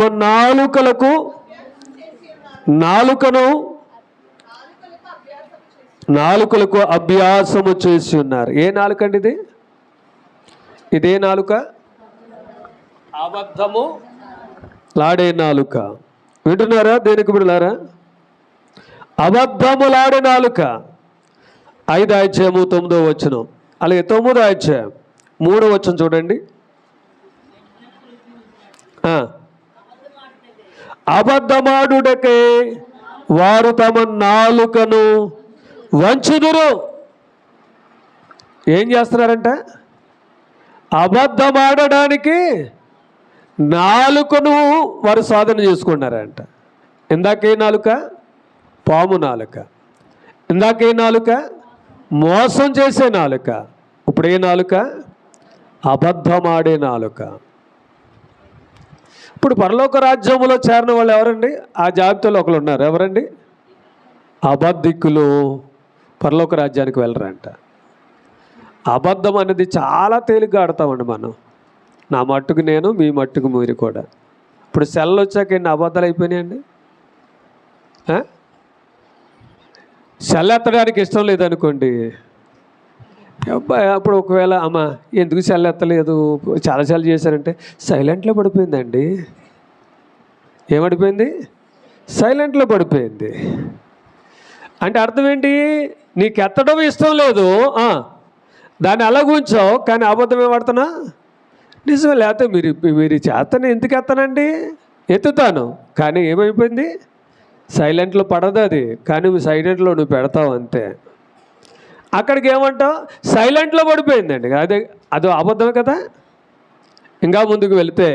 నాలుకలకు అభ్యాసము చేసి ఉన్నారు. ఏ నాలుక అండి ఇది? ఇదే నాలుక, అబద్ధము లాడే నాలుక. వింటున్నారా దేనికి బిడ్డలారా? అబద్ధములాడే నాలుక. 5వ అధ్యాయము 9వ వచనం, అలాగే 9వ అధ్యాయం 3వ వచనం చూడండి. అబద్ధమాడుటకే వారు తమ నాలుకను వంచుదురు. ఏం చేస్తున్నారంట? అబద్ధమాడడానికి నాలుకను వారు సాధన చేసుకున్నారంట. ఇందాకే నాలుక పాము నాలుక, ఇందాకే నాలుక మోసం చేసే నాలుక, ఇప్పుడు ఏ నాలుక? అబద్ధమాడే నాలుక. ఇప్పుడు పరలోక రాజ్యంలో చేరిన వాళ్ళు ఎవరండి? ఆ జాబితాలో ఒకరు ఉన్నారు. ఎవరండి? అబద్ధికులు పరలోక రాజ్యానికి వెళ్ళరంట. అబద్ధం అనేది చాలా తేలిగ్గా ఆడతామండి మనం. నా మట్టుకు నేను, మీ మట్టుకు మీరు కూడా. ఇప్పుడు సెల్ వచ్చాక ఎన్ని అబద్ధాలు అయిపోయినాయండి. సెల్ ఎత్తడానికి ఇష్టం లేదనుకోండి, అప్పుడు ఒకవేళ అమ్మ ఎందుకు సెల్ ఎత్తలేదు, చాలాసార్లు చేశారంటే సైలెంట్లో పడిపోయిందండి. ఏమడిపోయింది? సైలెంట్లో పడిపోయింది. అంటే అర్థం ఏంటి? నీకు ఎత్తడం ఇష్టం లేదు, దాన్ని అలాగుంచావు, కానీ అబద్ధం ఏమడుతున్నా నిజమే. లేకపోతే మీరు చేతనే ఎందుకు ఎత్తానండి? ఎత్తుతాను, కానీ ఏమైపోయింది? సైలెంట్లో పడదు అది, కానీ సైలెంట్లో నువ్వు పెడతావు అంతే. అక్కడికి ఏమంటావు? సైలెంట్లో పడిపోయిందండి. అదో అబద్ధమే కదా. ఇంకా ముందుకు వెళితే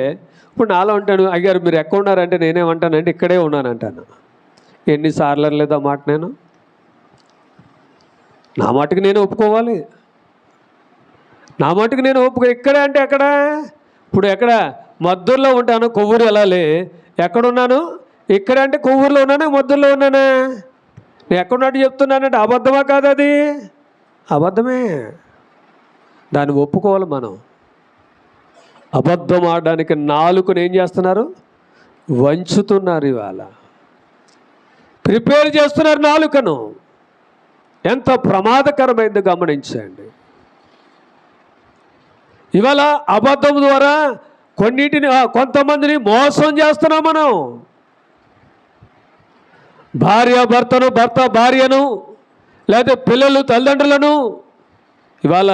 ఇప్పుడు నాలో ఉంటాను, అయ్యారు మీరు ఎక్కడ ఉన్నారంటే నేనేమంటానంటే ఇక్కడే ఉన్నానంటాను. ఎన్నిసార్లు లేదు ఆ మాట నేను? నా మాటకి నేను ఒప్పుకోవాలి. నా మటుకు నేను ఇక్కడే అంటే ఎక్కడ? ఇప్పుడు ఎక్కడ? మద్దూరులో ఉంటాను, కొవ్వూరు వెళ్ళాలి. ఎక్కడున్నాను? ఇక్కడ అంటే కొవ్వూరులో ఉన్నానా, మద్దూరులో ఉన్నానా? నేను ఎక్కడున్నట్టు చెప్తున్నానంటే అబద్ధమా కాదు? అది అబద్ధమే. దాన్ని ఒప్పుకోవాలి మనం. అబద్ధం ఆడడానికి నాలుకను ఏం చేస్తున్నారు? వంచుతున్నారు. ఇవాళ ప్రిపేర్ చేస్తున్నారు నాలుకను. ఎంత ప్రమాదకరమైంది గమనించండి. ఇవాళ అబద్ధం ద్వారా కొంతమందిని మోసం చేస్తున్నాం మనం. భార్య భర్తను, భర్త భార్యను, లేదా పిల్లలు తల్లిదండ్రులను ఇవాళ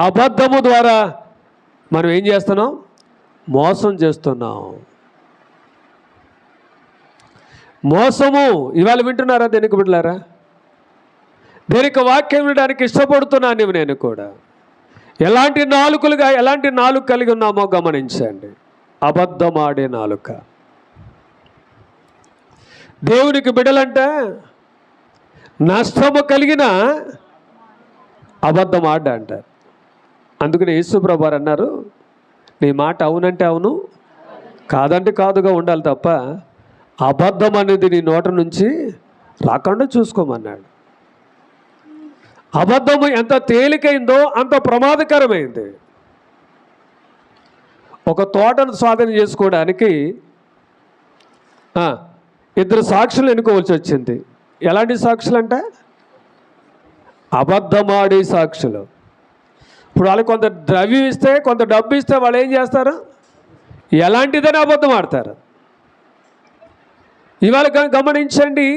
అబద్ధము ద్వారా మనం ఏం చేస్తున్నాం? మోసం చేస్తున్నాం. మోసము ఇవాళ వింటున్నారా దేనికి బిడ్డలారా? దేనికి వాక్యం వినడానికి ఇష్టపడుతున్నాను నేను కూడా. ఎలాంటి నాలుక కలిగి ఉన్నామో గమనించండి. అబద్ధమాడే నాలుక. దేవునికి బిడ్డలంటే నష్టము కలిగిన అబద్ధం ఆడ అంటారు. అందుకని యేసు ప్రభువారు అన్నారు, నీ మాట అవునంటే అవును, కాదంటే కాదుగా ఉండాలి తప్ప అబద్ధం అనేది నీ నోట నుంచి రాకుండా చూసుకోమన్నాడు. అబద్ధము ఎంత తేలికైందో అంత ప్రమాదకరమైంది. ఒక తోటను సాధన చేసుకోవడానికి 2 సాక్షులు ఎన్నుకోవాల్సి వచ్చింది. ఎలాంటి సాక్షులు అంటే అబద్ధమాడే సాక్షులు. ఇప్పుడు వాళ్ళు కొంత ద్రవ్యం ఇస్తే, కొంత డబ్బు ఇస్తే వాళ్ళు ఏం చేస్తారు? ఎలాంటిదని అబద్ధం ఆడతారు. ఇవాళ గమనించండి,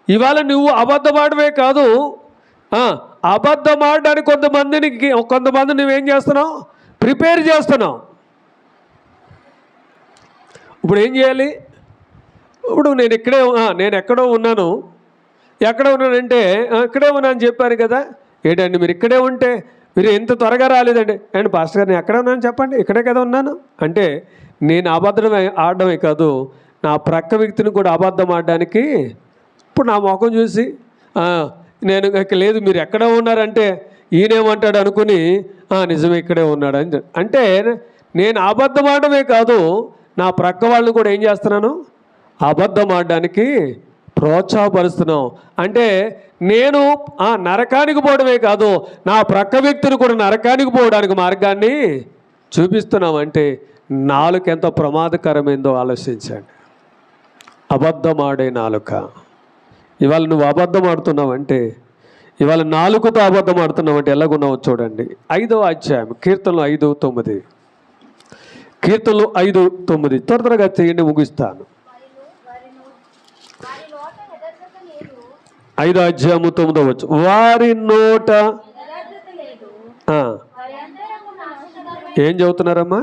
ఇవాళ నువ్వు అబద్ధమాడమే కాదు, అబద్ధమాడడానికి కొంతమంది నువ్వేం చేస్తున్నావు, ప్రిపేర్ చేస్తున్నావు. ఇప్పుడు ఏం చేయాలి? ఇప్పుడు నేను ఎక్కడో ఉన్నాను. ఎక్కడ ఉన్నానంటే ఇక్కడే ఉన్నాను చెప్పాను కదా. ఏంటండి మీరు ఇక్కడే ఉంటే మీరు ఎంత త్వరగా రాలేదండి? అండ్ పాస్టర్ గారు నేను ఎక్కడ ఉన్నాను చెప్పండి, ఇక్కడే కదా ఉన్నాను అంటే నేను అబద్ధం ఆడడమే కాదు, నా ప్రక్క వ్యక్తిని కూడా అబద్ధం ఆడడానికి ఇప్పుడు నా ముఖం చూసి నేను లేదు మీరు ఎక్కడ ఉన్నారంటే ఈయనేమంటాడు అనుకుని నిజమే ఇక్కడే ఉన్నాడు అని అంటే నేను అబద్ధం ఆడమే కాదు, నా ప్రక్క వాళ్ళని కూడా ఏం చేస్తున్నాను, అబద్ధం ఆడడానికి ప్రోత్సాహపరుస్తున్నాం. అంటే నేను నరకానికి పోవడమే కాదు, నా ప్రక్క వ్యక్తిని కూడా నరకానికి పోవడానికి మార్గాన్ని చూపిస్తున్నాం. అంటే నాలుక ఎంత ప్రమాదకరమైందో ఆలోచించండి. అబద్ధమాడే నాలుక. ఇవాళ నువ్వు అబద్ధం ఆడుతున్నావు అంటే, ఇవాళ నాలుకతో అబద్ధం ఆడుతున్నావు అంటే ఎలాగున్నావు చూడండి. 5వ అధ్యాయం కీర్తనలు 5:9. కీర్తనలు 5:9 త్వరగా చేయండి, ముగిస్తాను. 5వ అధ్యాయము 9వ వచనం. వారి నోట ఏం చదువుతున్నారమ్మా?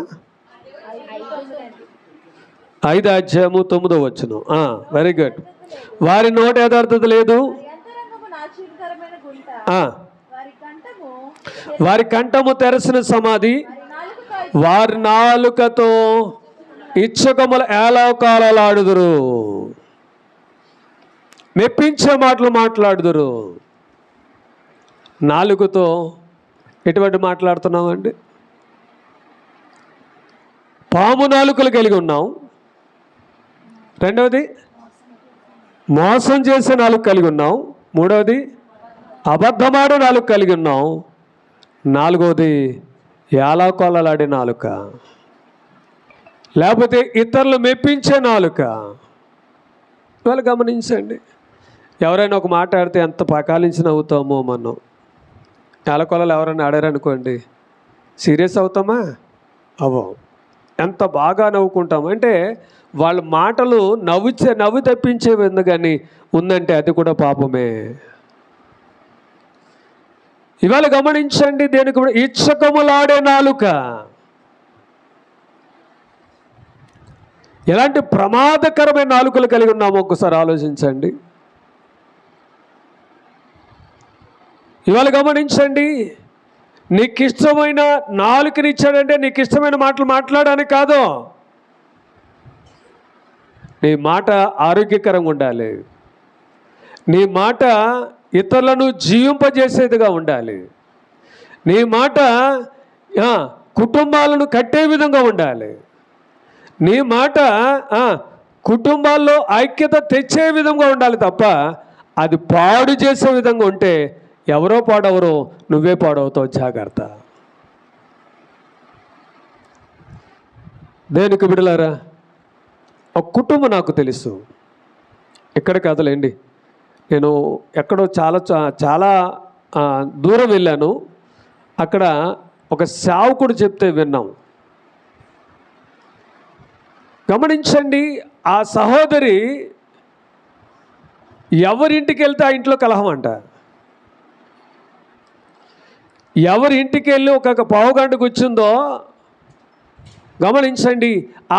5వ అధ్యాయము 9వ వచనం. Very good. వారి నోట యథార్థత లేదు, వారి కంఠము తెరసిన సమాధి, వారి నాలుకతో ఇచ్చకముల ఏలాకాలాడుదురు, మెప్పించే మాటలు మాట్లాడుదురు. నాలుగుతో ఎటువంటి మాట్లాడుతున్నామండి? పాము నాలుకలు కలిగి ఉన్నాం. రెండవది మోసం చేసే నాలుగు కలిగి ఉన్నాం. మూడవది అబద్ధమాడే నాలుగు కలిగి ఉన్నాం. నాలుగవది ఏలాకోలలాడే నాలుక, లేకపోతే ఇతరులు మెప్పించే నాలుక. వాళ్ళు గమనించండి, ఎవరైనా ఒక మాట ఆడితే ఎంత పకాలించి నవ్వుతామో మనం. ఏలకొలలు ఎవరైనా ఆడారనుకోండి, సీరియస్ అవుతామా? అవ్వం. ఎంత బాగా నవ్వుకుంటాం అంటే వాళ్ళ మాటలు నవ్వు తప్పించే కానీ ఉందంటే అది కూడా పాపమే. ఇవాళ గమనించండి, దేనికి కూడా ఇచ్చకములాడే నాలుక. ఎలాంటి ప్రమాదకరమైన నాలుకలు కలిగి ఉన్నామో ఒకసారి ఆలోచించండి. ఇవాళ గమనించండి, నీకు ఇష్టమైన నాలుకనిచ్చాడంటే నీకు ఇష్టమైన మాటలు మాట్లాడడానికి కాదు, నీ మాట ఆరోగ్యకరంగా ఉండాలి, నీ మాట ఇతరులను జీవింపజేసేదిగా ఉండాలి, నీ మాట కుటుంబాలను కట్టే విధంగా ఉండాలి, నీ మాట కుటుంబాల్లో ఐక్యత తెచ్చే విధంగా ఉండాలి తప్ప అది పాడు చేసే విధంగా ఉంటే ఎవరో పాడవరో నువ్వే పాడవుతావు. జాగ్రత్త. దేనికి బిడలారా, ఒక కుటుంబం నాకు తెలుసు, ఎక్కడ కదలేండి, నేను ఎక్కడో చాలా దూరం వెళ్ళాను. అక్కడ ఒక సేవకుడు చెప్తే విన్నాం. గమనించండి, ఆ సహోదరి ఎవరింటికి వెళ్తే ఆ ఇంట్లో కలహం అంట. ఎవరి ఇంటికి వెళ్ళి ఒక పావుగంట కూర్చుందో గమనించండి,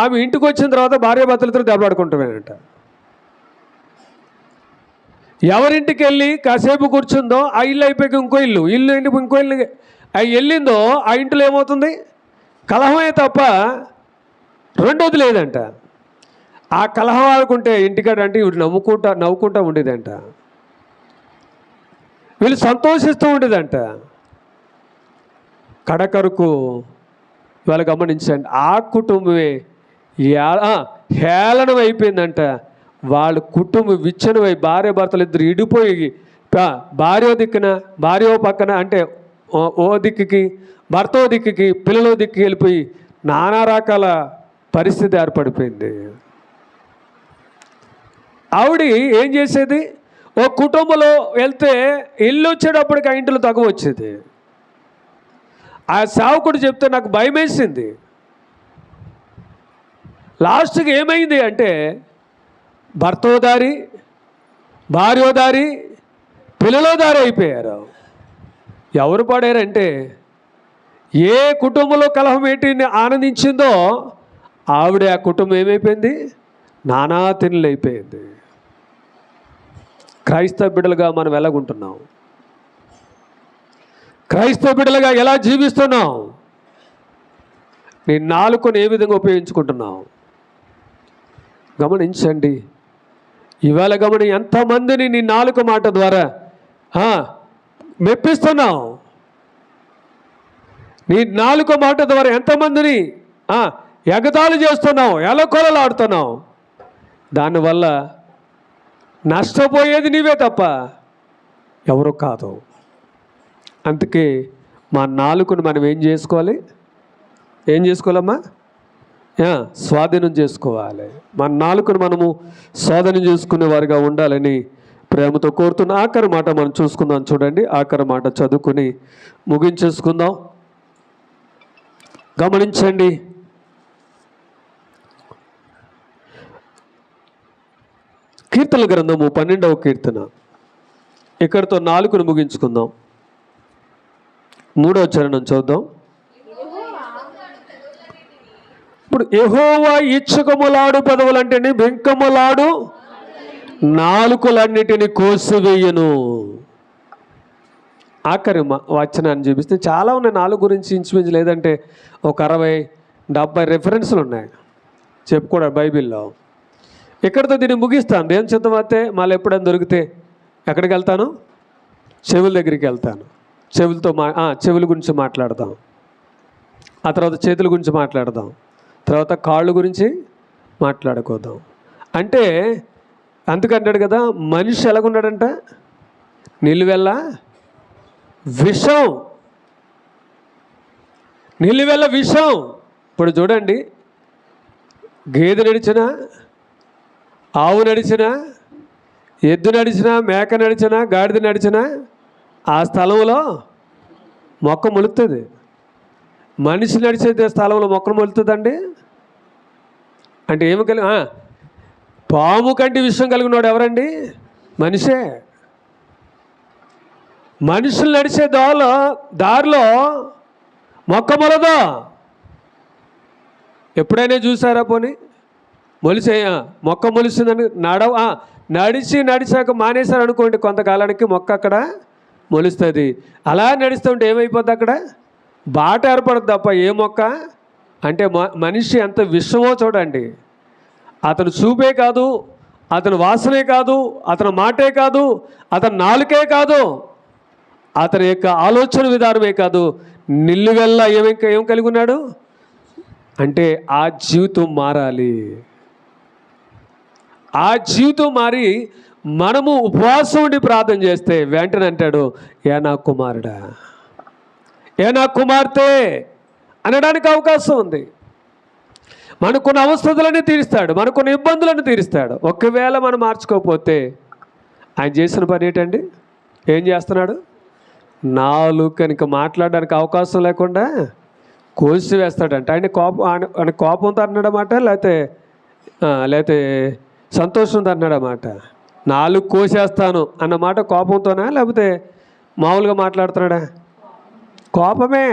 ఆమె ఇంటికి వచ్చిన తర్వాత భార్యాభర్తలతో దెబ్బలాడుకుంటామేనంట. ఎవరింటికి వెళ్ళి కాసేపు కూర్చుందో ఆ ఇల్లు అయిపోయి ఇంకో ఇల్లు అవి వెళ్ళిందో ఆ ఇంట్లో ఏమవుతుంది, కలహమే తప్ప రెండోది లేదంట. ఆ కలహం ఆడుకుంటే ఇంటికాడ అంటే వీళ్ళు నవ్వుకుంటా ఉండేదంట, వీళ్ళు సంతోషిస్తూ ఉండేదంట. కడకరకు ఇవాళ గమనించండి, ఆ కుటుంబమే హేళనం అయిపోయిందంట. వాళ్ళ కుటుంబం విచ్చనమై భార్యభర్తలు ఇద్దరు ఇడిపోయి భార్య పక్కన అంటే ఓ దిక్కుకి, భర్త ఓ దిక్కుకి, పిల్లల దిక్కుకి వెళ్ళిపోయి నానా రకాల పరిస్థితి ఏర్పడిపోయింది. ఆవిడ ఏం చేసేది, ఓ కుటుంబంలో వెళ్తే ఇల్లు వచ్చేటప్పటికి ఆ ఇంట్లో తగువ వచ్చేది. ఆ సేవకుడు చెప్తే నాకు భయం వేసింది. లాస్ట్కి ఏమైంది అంటే భర్తోదారి, భార్యోదారి, పిల్లలోదారి అయిపోయారు. ఎవరు పడారంటే ఏ కుటుంబంలో కలహం ఏంటి ఆనందించిందో ఆవిడ ఆ కుటుంబం ఏమైపోయింది? నానా తిన్నులైపోయింది. క్రైస్తవ బిడ్డలుగా మనం ఎలాగుంటున్నాం? క్రైస్తవ బిడ్డలుగా ఎలా జీవిస్తున్నాం? నీ నాలుకను ఏ విధంగా ఉపయోగించుకుంటున్నావు? గమనించండి. ఇవాళ ఎంతమందిని నీ నాలుక మాట ద్వారా మెప్పిస్తున్నావు? నీ నాలుక మాట ద్వారా ఎంతమందిని ఎగతాళి చేస్తున్నావు, ఎలకొలలాడుతున్నావు? దానివల్ల నష్టపోయేది నీవే తప్ప ఎవరు కాదు. అందుకే మా నాలుకను మనం ఏం చేసుకోవాలి? ఏం చేసుకోవాలమ్మా? స్వాధీనం చేసుకోవాలి. మన నాలుకను మనము స్వాధీనం చేసుకునే వారిగా ఉండాలని ప్రేమతో కోరుతున్న ఆఖరి మాట మనం చూసుకుందాం. చూడండి, ఆఖరి మాట చదువుకుని ముగించేసుకుందాం. గమనించండి. కీర్తన గ్రంథము 12వ కీర్తన. ఇక్కడితో నాలుకను ముగించుకుందాం. 3వ చరణం చూద్దాం. ఇప్పుడు యెహోవా ఇచ్చకములాడు పెదవులంటేనే బెంకములాడు నాలుకలన్నిటిని కోసివేయను. ఆఖరి వచనాన్ని చూపిస్తే చాలా ఉన్నాయి నాలుగు గురించి. ఇంచుమించు లేదంటే ఒక 60-70 రెఫరెన్స్లు ఉన్నాయి చెప్పుకోవడం బైబిల్లో. ఇక్కడితో దీన్ని ముగిస్తాను. దేవుని చిత్తం అయితే మళ్ళీ ఎప్పుడైనా దొరికితే ఎక్కడికి వెళ్తాను? చెవుల దగ్గరికి వెళ్తాను. చెవుల గురించి మాట్లాడదాం. ఆ తర్వాత చేతుల గురించి మాట్లాడదాం. తర్వాత కాళ్ళు గురించి మాట్లాడుకోదాం. అంటే అందుకంటాడు కదా, మనిషి ఎలాగున్నాడంట? నిలువెల్ల విషం. నిలువెల్ల విషం. ఇప్పుడు చూడండి, గేదె నడిచినా, ఆవు నడిచినా, ఎద్దు నడిచినా, మేక నడిచినా, గాడిద నడిచినా ఆ స్థలంలో మొక్క మొలుస్తుంది. మనిషి నడిచే స్థలంలో మొక్కను మొలుతుందండి. అంటే ఏమి పాము కంటే విషయం కలిగినవాడు ఎవరండి? మనిషే. మనుషులు నడిచే దారిలో మొక్క మొలదో. ఎప్పుడైనా చూసారా? పోనీ మొలిసే మొక్క మొలిసిందని నడిచాక మానేశారు అనుకోండి, కొంతకాలానికి మొక్క అక్కడ మొలుస్తుంది. అలా నడుస్తుంటే ఏమైపోద్ది? అక్కడ బాట ఏర్పడుతుంది తప్ప ఏ మొక్క. అంటే మనిషి ఎంత విషమో చూడండి. అతను చూపే కాదు, అతను వాసనే కాదు, అతని మాటే కాదు, అతని నాలుకే కాదు, అతని యొక్క ఆలోచన విధానమే కాదు, నిల్లువెల్లా ఏం కలిగి ఉన్నాడు అంటే ఆ జీవితం మారాలి. ఆ జీవితం మారి మనము ఉపవాసం ఉండి ప్రార్థన చేస్తే వెంటనే అంటాడు, ఏ నా కుమారుడా, ఏ నా కుమార్తె అనడానికి అవకాశం ఉంది. మనకున్న అవస్థలన్నీ తీరుస్తాడు, మనకున్న ఇబ్బందులను తీరుస్తాడు. ఒకవేళ మనం మార్చుకోకపోతే ఆయన చేసిన పని ఏంటండి? ఏం చేస్తున్నాడు? నాలుకనికి మాట్లాడడానికి అవకాశం లేకుండా కోసి వేస్తాడంట. ఆయన కోపంతో అన్నాడన్నమాట, లేకపోతే సంతోషంతో అన్నాడన్నమాట. నాలుగు కోసేస్తాను అన్నమాట కోపంతోనా, లేకపోతే మామూలుగా మాట్లాడుతున్నాడా? కోపమే.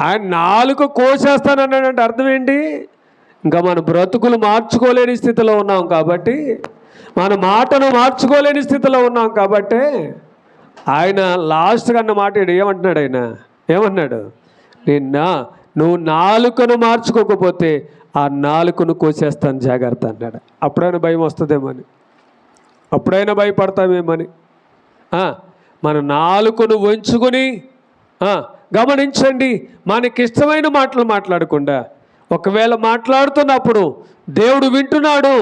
ఆయన నాలుగు కోసేస్తాను అన్నాడంటే అర్థం ఏంటి? ఇంకా మన బ్రతుకులు మార్చుకోలేని స్థితిలో ఉన్నాం కాబట్టి, మన మాటను మార్చుకోలేని స్థితిలో ఉన్నాం కాబట్టి ఆయన లాస్ట్గా అన్న మాట ఏమంటున్నాడు? ఆయన ఏమన్నాడు? నువ్వు నాలుకను మార్చుకోకపోతే ఆ నాలుకను కోసేస్తాను జాగ్రత్త అన్నాడు. అప్పుడైనా భయం వస్తుందేమని, అప్పుడైనా భయపడతామేమని మన నాలుకను వంచుకొని గమనించండి. మనకిష్టమైన మాటలు మాట్లాడకుండా, ఒకవేళ మాట్లాడుతున్నప్పుడు దేవుడు వింటున్నాడు,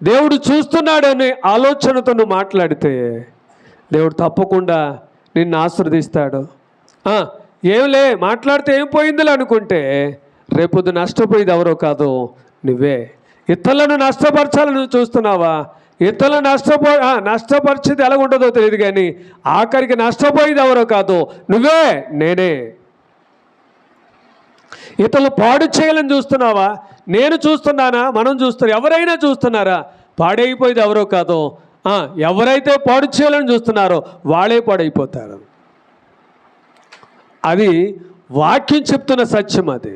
దేవుడు చూస్తున్నాడు అనే ఆలోచనతో నువ్వు మాట్లాడితే దేవుడు తప్పకుండా నిన్ను ఆశీర్వదిస్తాడు. ఏంలే మాట్లాడితే ఏం పోయిందిలే అనుకుంటే రేపొద్దు నష్టపోయేది ఎవరో కాదు, నువ్వే. ఇతరులను నష్టపరచాలని నువ్వు చూస్తున్నావా? ఇతరులను నష్టపరిచేది ఎలా ఉంటుందో తెలియదు, కానీ ఆఖరికి నష్టపోయేది ఎవరో కాదు, నువ్వే, నేనే. ఇతరులు పాడు చేయాలని చూస్తున్నావా? నేను చూస్తున్నానా? మనం చూస్తున్నా? ఎవరైనా చూస్తున్నారా? పాడైపోయేది ఎవరో కాదో, ఎవరైతే పాడు చేయాలని చూస్తున్నారో వాళ్ళే పాడైపోతారు. అది వాక్యం చెప్తున్న సత్యం. అది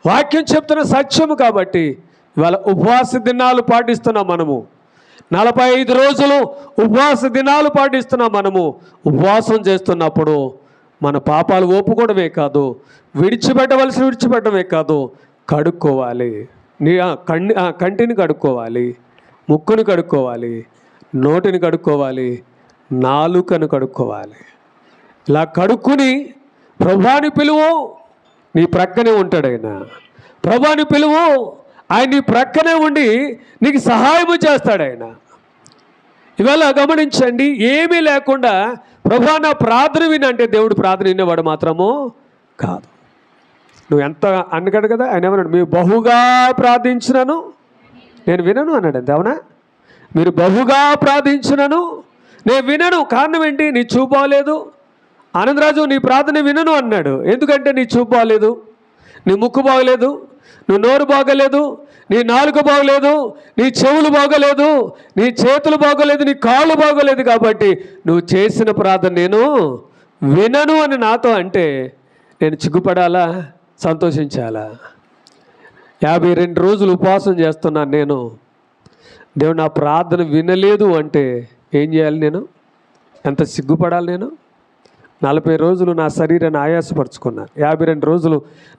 వాక్యం చెప్తున్న సత్యము. కాబట్టి ఇవాళ ఉపవాస దినాలు పాటిస్తున్నాం మనము. 45 రోజులు ఉపవాస దినాలు పాటిస్తున్నాం మనము. ఉపవాసం చేస్తున్నప్పుడు మన పాపాలు ఒప్పుకోవడమే కాదు, విడిచిపెట్టడమే కాదు, కడుక్కోవాలి. కంటిని కడుక్కోవాలి, ముక్కుని కడుక్కోవాలి, నోటిని కడుక్కోవాలి, నాలుకను కడుక్కోవాలి. ఇలా కడుక్కుని ప్రభువాని పిలువు, నీ ప్రక్కనే ఉంటాడు ఆయన. ప్రభువాని పిలువు, ఆయన నీ ప్రక్కనే ఉండి నీకు సహాయము చేస్తాడు ఆయన. ఇవాళ గమనించండి, ఏమీ లేకుండా ప్రభువా నా ప్రార్థన వినంటే దేవుడు ప్రార్థన వినేవాడు మాత్రము కాదు. నువ్వు ఎంత అన్నగాడు కదా, ఆయన ఏమన్నాడు, మీరు బహుగా ప్రార్థించినను నేను వినను అన్నాడు. అంతే అవునా? మీరు బహుగా ప్రార్థించినను నేను వినను. కారణం ఏంటి? నీ చూపు బాగలేదు. ఆనందరాజు నీ ప్రార్థన వినను అన్నాడు. ఎందుకంటే నీ చూపు బాగలేదు, నీ ముక్కు బాగలేదు, నువ్వు నోరు బాగలేదు, నీ నాలుక బాగలేదు, నీ చెవులు బాగలేదు, నీ చేతులు బాగలేదు, నీ కాళ్ళు బాగలేదు. కాబట్టి నువ్వు చేసిన ప్రార్థన నేను వినను అని నాతో అంటే నేను సిగ్గుపడాలా, సంతోషించాలా? 52 రోజులు ఉపవాసం చేస్తున్నాను నేను. దేవుడు నా ప్రార్థన వినలేదు అంటే ఏం చేయాలి? నేను ఎంత సిగ్గుపడాలి? నేను 40 రోజులు నా శరీరాన్ని ఆయాసపరుచుకున్నాను. 52 రోజులు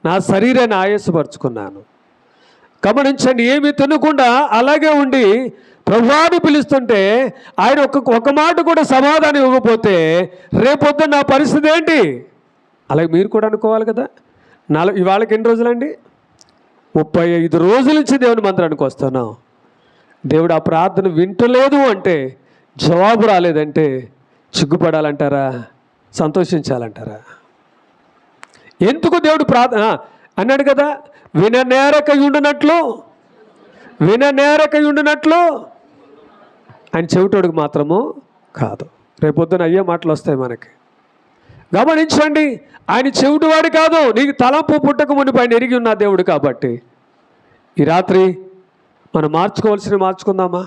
నా శరీరాన్ని ఆయాసపరుచుకున్నాను. గమనించండి, ఏమీ తినకుండా అలాగే ఉండి ప్రభువాని పిలుస్తుంటే ఆయన ఒక మాట కూడా సమాధానం ఇవ్వకపోతే రేపొద్దున నా పరిస్థితి ఏంటి? అలాగే మీరు కూడా అనుకోవాలి కదా. ఇవాళకి ఎన్ని రోజులండి? 35 రోజుల నుంచి దేవుని మందిరానికి వస్తున్నాం. దేవుడు ఆ ప్రార్థన వింటలేదు అంటే, జవాబు రాలేదంటే సిగ్గుపడాలంటారా, సంతోషించాలంటారా? ఎందుకు దేవుడు ప్రార్థన అన్నాడు కదా, విననేరకయుండునట్లు ఆయన చెవిటోడికి మాత్రము కాదు. రేపొద్దున అయ్యే మాటలు వస్తాయి మనకి. గమనించండి, ఆయన చెవిటివాడు కాదు, నీకు తలంపు పుట్టక మునిపై ఆయన ఎరిగి ఉన్న దేవుడు. కాబట్టి ఈ రాత్రి మనం మార్చుకుందామా?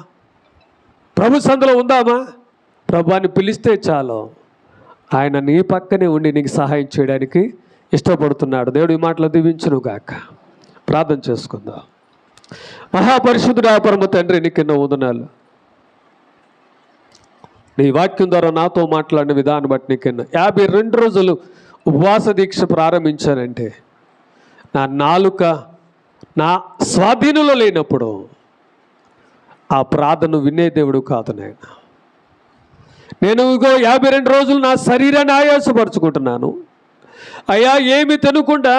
ప్రభు సందులో ఉందామా? ప్రభువాన్ని పిలిస్తే చాలు, ఆయన నీ పక్కనే ఉండి నీకు సహాయం చేయడానికి ఇష్టపడుతున్నాడు. దేవుడు ఈ మాటలు దీవించును గాక. ప్రార్థన చేసుకుందాం. మహాపరిశుద్ధుడా పరమ తండ్రి, నీకెన్నో వందనాలు. నీ వాక్యం ద్వారా నాతో మాట్లాడిన విధానం బట్టి నీకెన్నో. 52 రోజులు ఉపవాస దీక్ష ప్రారంభించానంటే నా నాలుక నా స్వాధీనంలో లేనప్పుడు ఆ ప్రార్థన వినే దేవుడు కాదు నాయన. నేను ఇగో 52 రోజులు నా శరీరాన్ని ఆయాసపరుచుకుంటున్నాను అయ్యా. ఏమి తినకుండా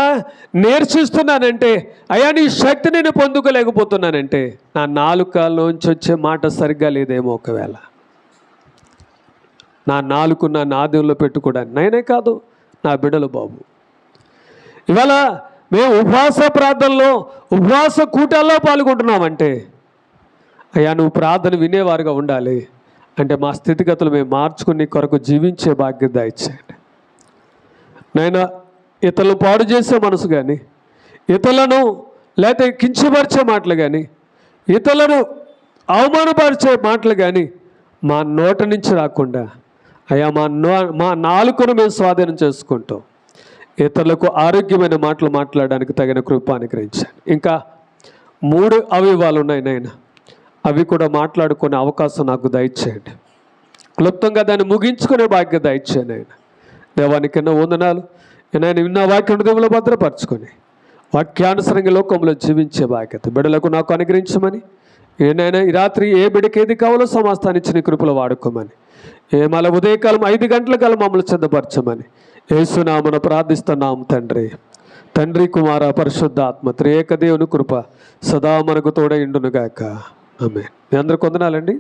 నేర్చిస్తున్నానంటే అయ్యా, నీ శక్తి నేను పొందుకోలేకపోతున్నానంటే నా నాలుకలోంచి వచ్చే మాట సరిగ్గా లేదేమో. ఒకవేళ నా నాలుక నా నాదంలో పెట్టుకోవడానికి నేనే కాదు, నా బిడ్డలు బాబు. ఇవాళ మేము ఉపవాస ప్రార్థనలో, ఉపవాస కూటాల్లో పాల్గొంటున్నామంటే అయ్యా నువ్వు ప్రార్థన వినేవారుగా ఉండాలి అంటే మా స్థితిగతులు మేము మార్చుకుని కొరకు జీవించే బాధ్యత ఇచ్చేయండి నాయన. ఇతరులు పాడు చేసే మనసు కానీ, ఇతరులను లేకపోతే కించపరిచే మాటలు కానీ, ఇతరులను అవమానపరిచే మాటలు కానీ మా నోట నుంచి రాకుండా అయ్యా మా నాలుకను మేము స్వాధీనం చేసుకుంటాం. ఇతరులకు ఆరోగ్యమైన మాటలు మాట్లాడడానికి తగిన కృప అనుగ్రహించండి. ఇంకా 3 అవయవాలు ఉన్నాయి నాయన, అవి కూడా మాట్లాడుకునే అవకాశం నాకు దయచేయండి. క్లుప్తంగా దాన్ని ముగించుకునే బాధ్యత దయచేయండి ఆయన. దేవానికి ఎన్నో వందనాలు. నేను విన్న వాక్యం హృదయంలో భద్రపరచుకొని వాక్యానుసరంగా లోకంలో జీవించే బాధ్యత బిడ్డలకు నాకు అనుగ్రహించమని, ఏనైనా ఈ రాత్రి ఏ బిడ్డకి ఏది కావాలో సమస్తాన్ని ఇచ్చిన కృపలో వాడుకోమని, మళ్ళీ ఉదయకాలం 5 గంటల కాలం మమ్మల్ని సిద్ధపరచమని యేసునామమున ప్రార్థిస్తున్నాం తండ్రి. తండ్రి కుమార పరిశుద్ధ ఆత్మ త్రియేక దేవుని కృప సదా మనకు తోడైండునుగాక. ఆమేన్. మీ అందరికి వందనాలండి.